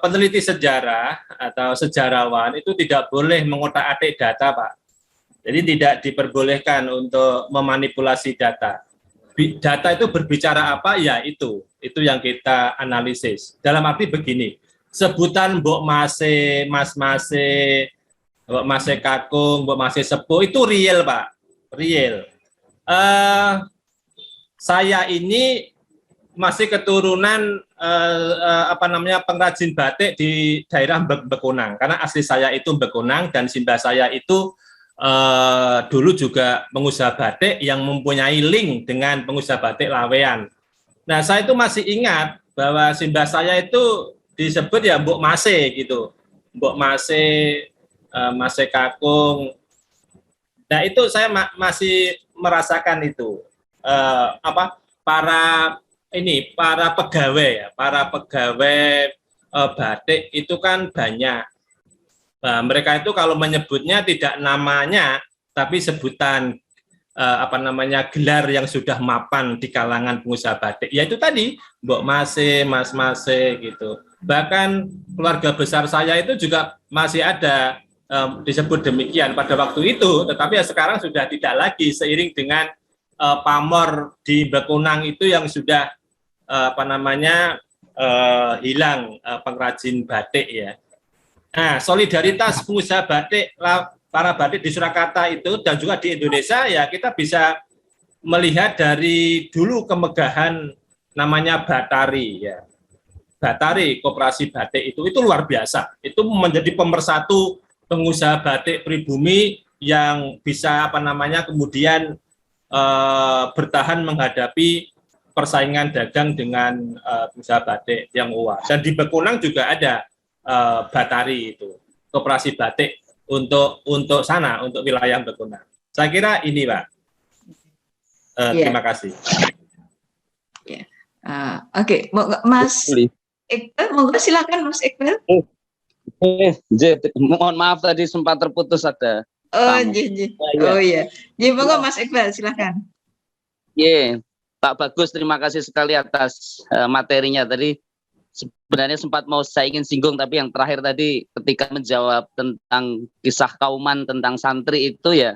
Peneliti sejarah atau sejarawan itu tidak boleh mengotak-atik data, Pak. Jadi tidak diperbolehkan untuk memanipulasi data. Data itu berbicara apa? Ya itu yang kita analisis. Dalam arti begini, sebutan Mbok Masih, Mas Masih, Mbok Masih Kakung, Mbok Masih Sepuh itu real, Pak. Real. Saya ini masih keturunan pengrajin batik di daerah Bekunang, karena asli saya itu Bekunang dan simbah saya itu dulu juga pengusaha batik yang mempunyai link dengan pengusaha batik Lawean. Nah, saya itu masih ingat bahwa simbah saya itu disebut ya Mbok Masih gitu, Mbok Masih, Masih Kakung. Nah, itu saya masih merasakan itu para pegawai batik itu kan banyak. Nah, mereka itu kalau menyebutnya tidak namanya, tapi sebutan gelar yang sudah mapan di kalangan pengusaha batik. Yaitu tadi Mbok Masih, Mas Masih gitu. Bahkan keluarga besar saya itu juga masih ada disebut demikian pada waktu itu, tetapi ya sekarang sudah tidak lagi seiring dengan pamor di Bekunang itu yang sudah hilang pengrajin batik ya. Nah, solidaritas pengusaha batik, para batik di Surakarta itu dan juga di Indonesia ya kita bisa melihat dari dulu kemegahan namanya Batari ya. Batari Koperasi Batik itu luar biasa. Itu menjadi pemersatu pengusaha batik pribumi yang bisa kemudian bertahan menghadapi persaingan dagang dengan pengusaha batik yang luar. Dan di Bekunang juga ada Batari itu, koperasi batik untuk sana, untuk wilayah Bekunang. Saya kira ini, Pak. Terima kasih. Oke, Mas Iqbal, monggo silakan Mas Iqbal. Mohon maaf tadi sempat terputus ada. Oh iya. Monggo Mas Iqbal silakan. Pak Bagus, terima kasih sekali atas materinya tadi. Sebenarnya sempat mau saya ingin singgung, tapi yang terakhir tadi ketika menjawab tentang kisah kauman tentang santri itu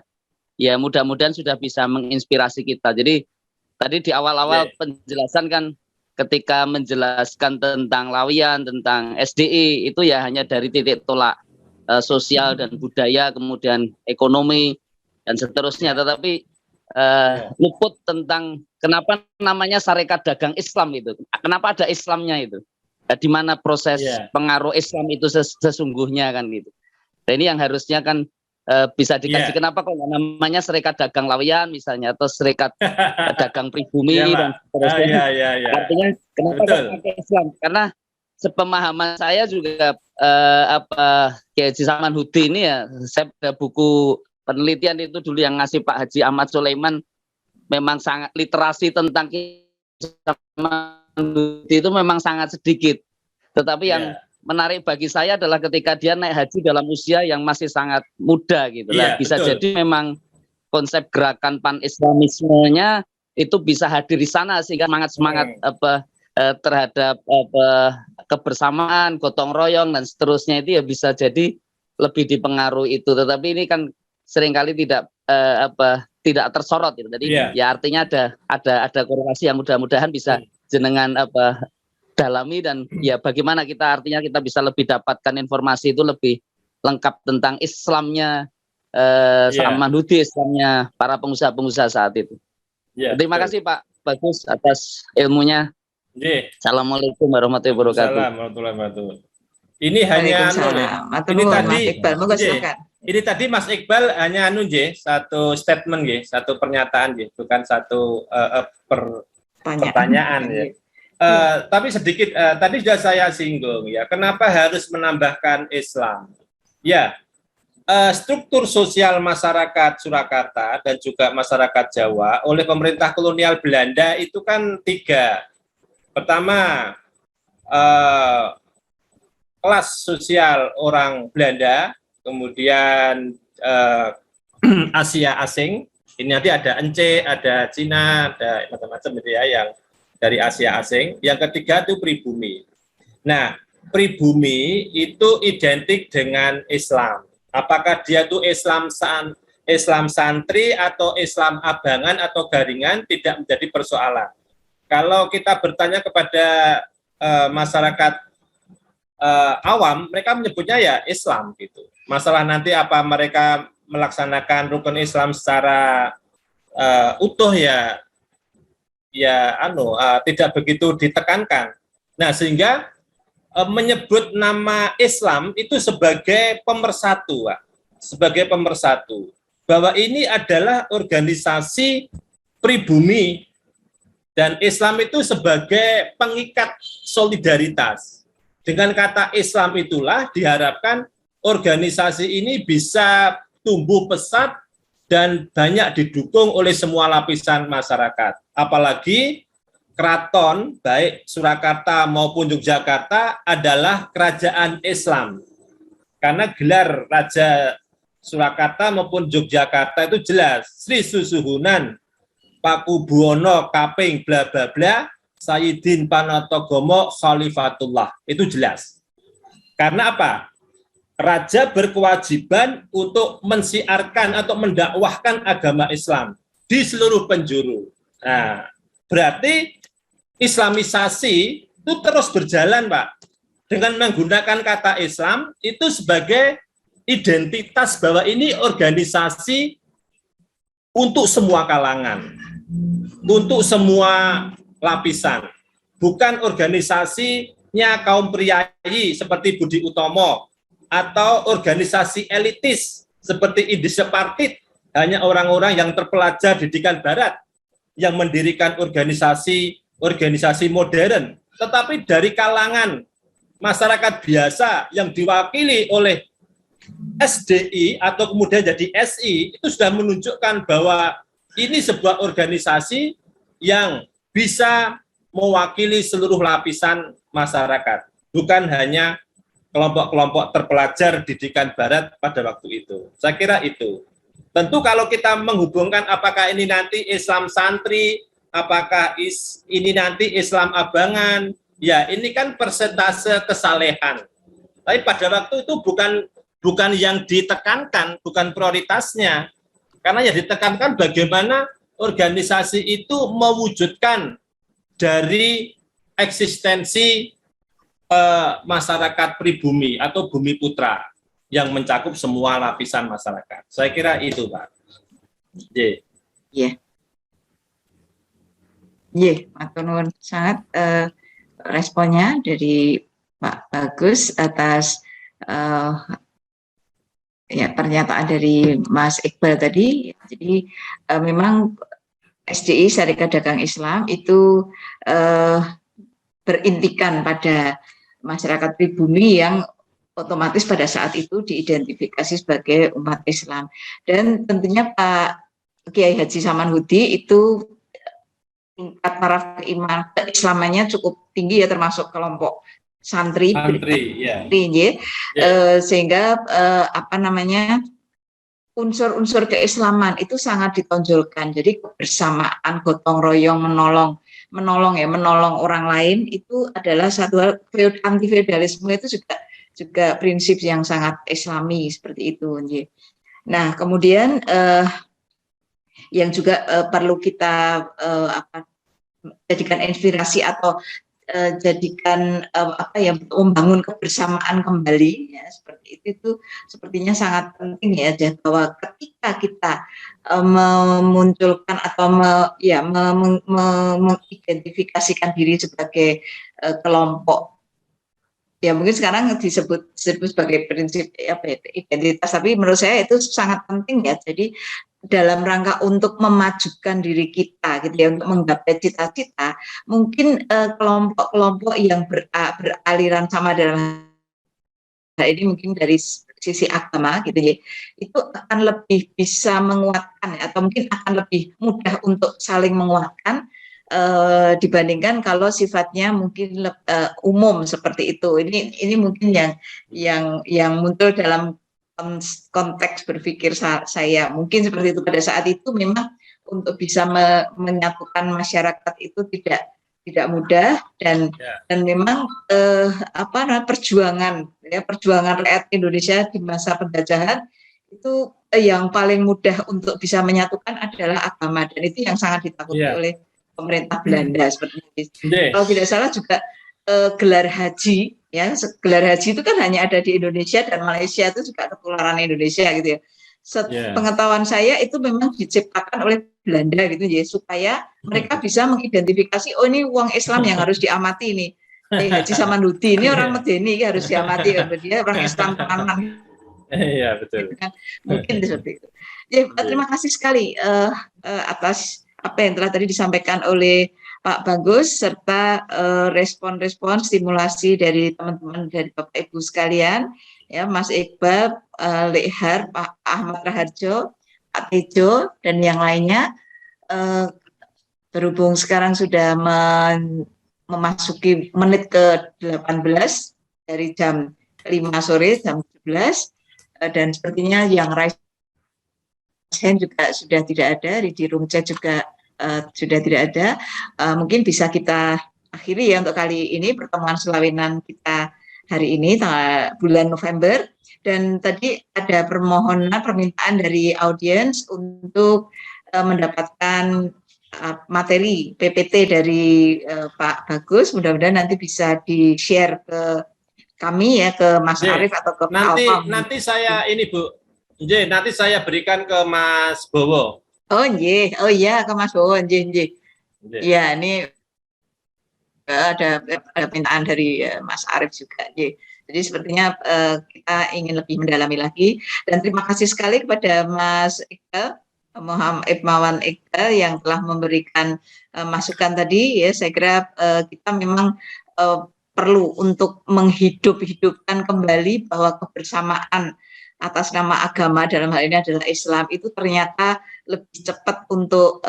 ya mudah-mudahan sudah bisa menginspirasi kita. Jadi tadi di awal-awal penjelasan kan ketika menjelaskan tentang Lawian, tentang SDI itu ya hanya dari titik tolak sosial dan budaya, kemudian ekonomi dan seterusnya. Tetapi luput tentang kenapa namanya Sarekat Dagang Islam itu, kenapa ada Islamnya itu. Di mana proses pengaruh Islam itu sesungguhnya kan gitu. Dan ini yang harusnya kan bisa dikaji kenapa kok namanya Serikat Dagang Laweyan misalnya atau Serikat Dagang Pribumi dan seterusnya. Artinya kenapa pakai Islam? Karena sepemahaman saya juga Kiai Haji Samanhudi ini ya, saya ada buku penelitian itu dulu yang ngasih Pak Haji Ahmad Sulaiman, memang sangat literasi tentang itu memang sangat sedikit. Tetapi yang menarik bagi saya adalah ketika dia naik haji dalam usia yang masih sangat muda gitu lah. Bisa jadi memang konsep gerakan pan-islamismenya itu bisa hadir di sana sehingga semangat terhadap kebersamaan, gotong royong dan seterusnya itu ya bisa jadi lebih dipengaruhi itu. Tetapi ini kan seringkali tidak tersorot gitu. Jadi ya artinya ada korelasi yang mudah-mudahan bisa jenengan dalami dan ya bagaimana kita bisa lebih dapatkan informasi itu lebih lengkap tentang Islamnya Samanhudi, Islamnya para pengusaha-pengusaha saat itu. Terima kasih Pak Bagus atas ilmunya. Assalamualaikum warahmatullahi wabarakatuh. Ini hanya ini tadi Mas Iqbal hanya satu statement satu pernyataan bukan satu pertanyaan ya. Tapi sedikit tadi sudah saya singgung ya, kenapa harus menambahkan Islam? Ya, struktur sosial masyarakat Surakarta dan juga masyarakat Jawa oleh pemerintah kolonial Belanda itu kan 3. Pertama, kelas sosial orang Belanda, kemudian Asia asing. Ini nanti ada Ence, ada Cina, ada macam-macam gitu ya yang dari Asia asing. Yang ketiga itu pribumi. Nah, pribumi itu identik dengan Islam. Apakah dia itu Islam santri atau Islam abangan atau garingan tidak menjadi persoalan. Kalau kita bertanya kepada masyarakat awam, mereka menyebutnya ya Islam gitu. Masalah nanti apa mereka melaksanakan rukun Islam secara utuh tidak begitu ditekankan. Nah, sehingga menyebut nama Islam itu sebagai pemersatu, Pak. Sebagai pemersatu. Bahwa ini adalah organisasi pribumi dan Islam itu sebagai pengikat solidaritas. Dengan kata Islam itulah diharapkan organisasi ini bisa tumbuh pesat dan banyak didukung oleh semua lapisan masyarakat. Apalagi keraton baik Surakarta maupun Yogyakarta adalah kerajaan Islam. Karena gelar Raja Surakarta maupun Yogyakarta itu jelas Sri Susuhunan Pakubuwono Kaping bla bla bla Sayyidin Panatogomo Khalifatullah. Itu jelas. Karena apa? Raja berkewajiban untuk mensiarkan atau mendakwahkan agama Islam di seluruh penjuru. Nah, berarti Islamisasi itu terus berjalan, Pak. Dengan menggunakan kata Islam itu sebagai identitas bahwa ini organisasi untuk semua kalangan, untuk semua lapisan. Bukan organisasinya kaum priayi seperti Budi Utomo, atau organisasi elitis seperti Indosepartit, hanya orang-orang yang terpelajar didikan barat yang mendirikan organisasi modern, tetapi dari kalangan masyarakat biasa yang diwakili oleh SDI atau kemudian jadi SI, itu sudah menunjukkan bahwa ini sebuah organisasi yang bisa mewakili seluruh lapisan masyarakat, bukan hanya kelompok-kelompok terpelajar didikan barat pada waktu itu. Saya kira itu. Tentu kalau kita menghubungkan apakah ini nanti Islam santri, apakah ini nanti Islam abangan, ya ini kan persentase kesalehan. Tapi pada waktu itu bukan yang ditekankan, bukan prioritasnya. Karena yang ditekankan bagaimana organisasi itu mewujudkan dari eksistensi masyarakat pribumi atau bumi putra yang mencakup semua lapisan masyarakat. Saya kira itu, Pak. Iya. Matur nuwun sangat responnya dari Pak Bagus atas pernyataan dari Mas Iqbal tadi. Jadi memang SDI Syarikat Dagang Islam itu berintikan pada masyarakat pribumi yang otomatis pada saat itu diidentifikasi sebagai umat Islam. Dan tentunya Pak Kiai Haji Samanhudi itu tingkat taraf keislamannya cukup tinggi ya, termasuk kelompok santri sehingga unsur-unsur keislaman itu sangat ditonjolkan. Jadi kebersamaan, gotong royong, menolong orang lain itu adalah satu hal. Anti feodalisme itu juga prinsip yang sangat Islami seperti itu. Nah, kemudian yang juga perlu kita jadikan inspirasi atau jadikan membangun kebersamaan kembali ya, seperti itu sepertinya sangat penting ya, bahwa ketika kita memunculkan atau mengidentifikasikan diri sebagai kelompok, ya mungkin sekarang disebut sebagai prinsip identitas, tapi menurut saya itu sangat penting ya. Jadi dalam rangka untuk memajukan diri kita gitu ya, untuk menggapai cita-cita, mungkin kelompok-kelompok yang beraliran sama dalam hal ini mungkin dari sisi agama gitu ya, itu akan lebih bisa menguatkan atau mungkin akan lebih mudah untuk saling menguatkan dibandingkan kalau sifatnya mungkin umum seperti itu. Ini mungkin yang muncul dalam konteks berpikir saya. Mungkin seperti itu pada saat itu memang untuk bisa menyatukan masyarakat itu tidak mudah dan memang perjuangan rakyat Indonesia di masa penjajahan itu yang paling mudah untuk bisa menyatukan adalah agama, dan itu yang sangat ditakuti oleh pemerintah Belanda seperti itu. Kalau tidak salah juga gelar haji, ya gelar haji itu kan hanya ada di Indonesia dan Malaysia, itu juga ketularan Indonesia gitu ya. Pengetahuan saya itu memang diciptakan oleh Belanda gitu ya, supaya mereka bisa mengidentifikasi, oh ini uang Islam yang harus diamati ini. Haji Samanhudi ini orang Medeni harus diamati, dia orang Islam tenanan. Iya betul. Mungkin seperti itu. Ya, terima kasih sekali atas apa yang telah tadi disampaikan oleh Pak Bagus serta respon-respon stimulasi dari teman-teman dari Bapak Ibu sekalian, ya Mas Iqbal, Lekhar, Pak Ahmad Raharjo, Pak Tejo dan yang lainnya. Berhubung sekarang sudah memasuki menit ke-18 dari jam 5 sore, jam 17. Dan sepertinya yang raise hand juga sudah tidak ada, di room chat juga sudah tidak ada. Mungkin bisa kita akhiri ya untuk kali ini pertemuan selawinan kita hari ini bulan November. Dan tadi ada permintaan dari audiens untuk mendapatkan materi PPT dari Pak Bagus. Mudah-mudahan nanti bisa di-share ke kami ya, ke Mas Arief atau ke Pak Alfam. Nanti saya ini Bu, nanti saya berikan ke Mas Bowo. Oh iya ke Mas Bowo, ya ini ada permintaan dari Mas Arief juga. Jadi sepertinya kita ingin lebih mendalami lagi, dan terima kasih sekali kepada Mas Iqbal, Muhammad Ibmawan Iqbal yang telah memberikan masukan tadi ya. Saya kira kita memang perlu untuk menghidupkan kembali bahwa kebersamaan atas nama agama, dalam hal ini adalah Islam, itu ternyata lebih cepat untuk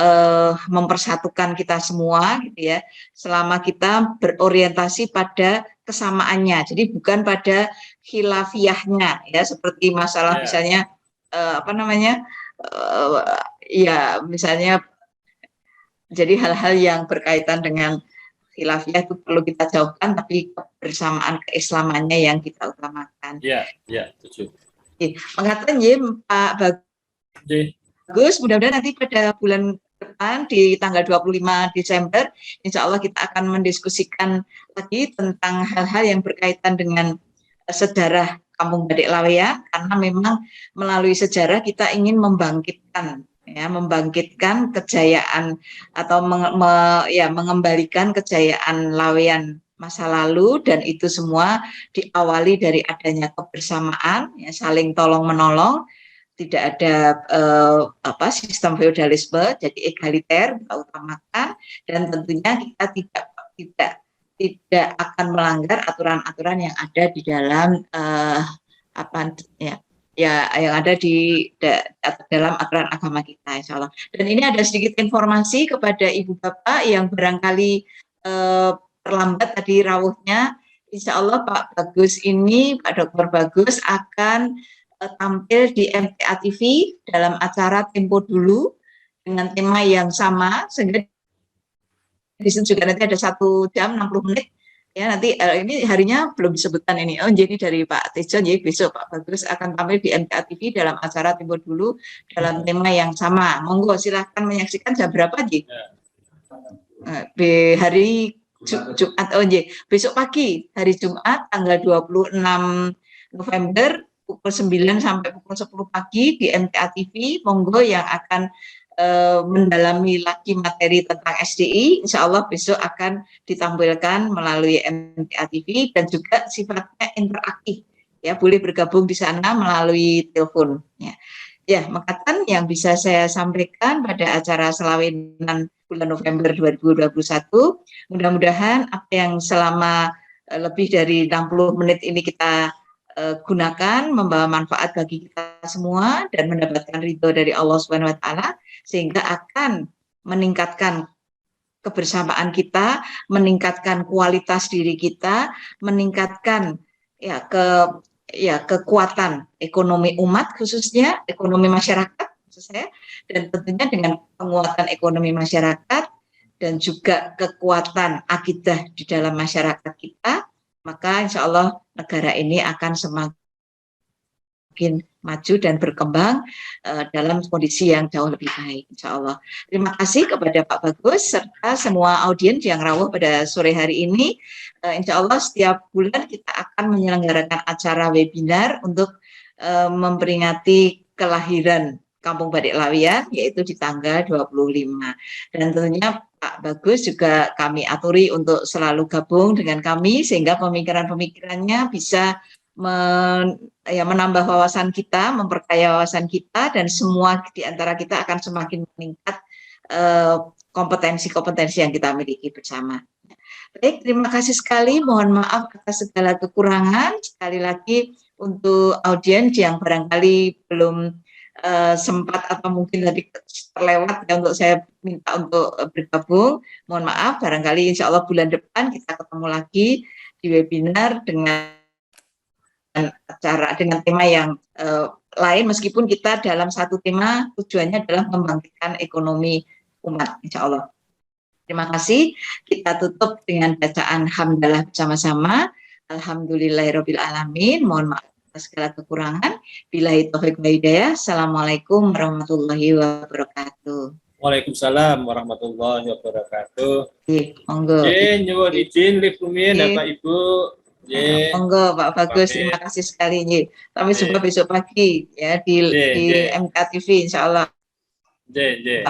mempersatukan kita semua gitu ya, selama kita berorientasi pada kesamaannya, jadi bukan pada khilafiyahnya ya, seperti masalah misalnya ya misalnya, jadi hal-hal yang berkaitan dengan khilafiyah itu perlu kita jauhkan, tapi kebersamaan keislamannya yang kita utamakan. Iya, setuju. Mengatakan Pak Bagus, mudah-mudahan nanti pada bulan depan di tanggal 25 Desember, insya Allah kita akan mendiskusikan lagi tentang hal-hal yang berkaitan dengan sejarah Kampung Batik Laweyan, karena memang melalui sejarah kita ingin membangkitkan kejayaan atau mengembalikan kejayaan Laweyan masa lalu, dan itu semua diawali dari adanya kebersamaan, ya, saling tolong menolong, tidak ada sistem feodalisme, jadi egaliter kita utamakan, dan tentunya kita tidak akan melanggar aturan-aturan yang ada di dalam yang ada di dalam aturan agama kita, insya Allah. Dan ini ada sedikit informasi kepada Ibu Bapak yang barangkali terlambat tadi rawuhnya. Insya Allah Pak Bagus ini, Pak Dr. Bagus akan tampil di MTA TV dalam acara Tempo Dulu dengan tema yang sama, sehingga di sini juga nanti ada 1 jam 60 menit. Ya, nanti ini harinya belum disebutkan ini. Oh, jadi dari Pak Tejo, jadi besok Pak Bagus akan tampil di MTA TV dalam acara Tempo Dulu dalam tema yang sama. Monggo silahkan menyaksikan jam berapa, Ji? Hari Jumat, besok pagi, hari Jumat tanggal 26 November pukul 9 sampai pukul 10 pagi di MTA TV. Monggo yang akan mendalami lagi materi tentang SDI, insya Allah besok akan ditampilkan melalui MTA TV, dan juga sifatnya interaktif, ya, boleh bergabung di sana melalui telepon. Ya, makatan yang bisa saya sampaikan pada acara selawinan bulan November 2021, mudah-mudahan apa yang selama lebih dari 60 menit ini kita gunakan membawa manfaat bagi kita semua dan mendapatkan ridho dari Allah Subhanahu wa taala, sehingga akan meningkatkan kebersamaan kita, meningkatkan kualitas diri kita, meningkatkan kekuatan ekonomi umat, khususnya ekonomi masyarakat khususnya, dan tentunya dengan penguatan ekonomi masyarakat dan juga kekuatan akidah di dalam masyarakat kita, maka insya Allah negara ini akan semakin maju dan berkembang dalam kondisi yang jauh lebih baik, insya Allah. Terima kasih kepada Pak Bagus serta semua audiens yang rawuh pada sore hari ini. Insya Allah setiap bulan kita akan menyelenggarakan acara webinar untuk memperingati kelahiran Kampung Batik Laweyan, yaitu di tanggal 25. Dan tentunya Pak Bagus juga kami aturi untuk selalu gabung dengan kami, sehingga pemikiran-pemikirannya bisa menambah wawasan kita, memperkaya wawasan kita, dan semua di antara kita akan semakin meningkat kompetensi-kompetensi yang kita miliki bersama. Baik, terima kasih sekali. Mohon maaf atas segala kekurangan. Sekali lagi untuk audiens yang barangkali belum sempat atau mungkin tadi terlewat ya, untuk saya minta untuk bergabung. Mohon maaf, barangkali insya Allah bulan depan kita ketemu lagi di webinar dengan acara dengan tema yang lain, meskipun kita dalam satu tema tujuannya adalah membangkitkan ekonomi umat, insya Allah. Terima kasih. Kita tutup dengan bacaan hamdalah bersama-sama. Alhamdulillahirabbil alamin. Mohon maaf atas segala kekurangan. Billahi taufiq wal hidayah. Assalamualaikum warahmatullahi wabarakatuh. Waalaikumsalam warahmatullahi wabarakatuh. Monggo. Nyuwun izin live rumiyin Bapak Ibu. Monggo Pak Bagus, terima kasih sekali. Sampai jumpa besok pagi ya di MK TV, insya Allah. Ya.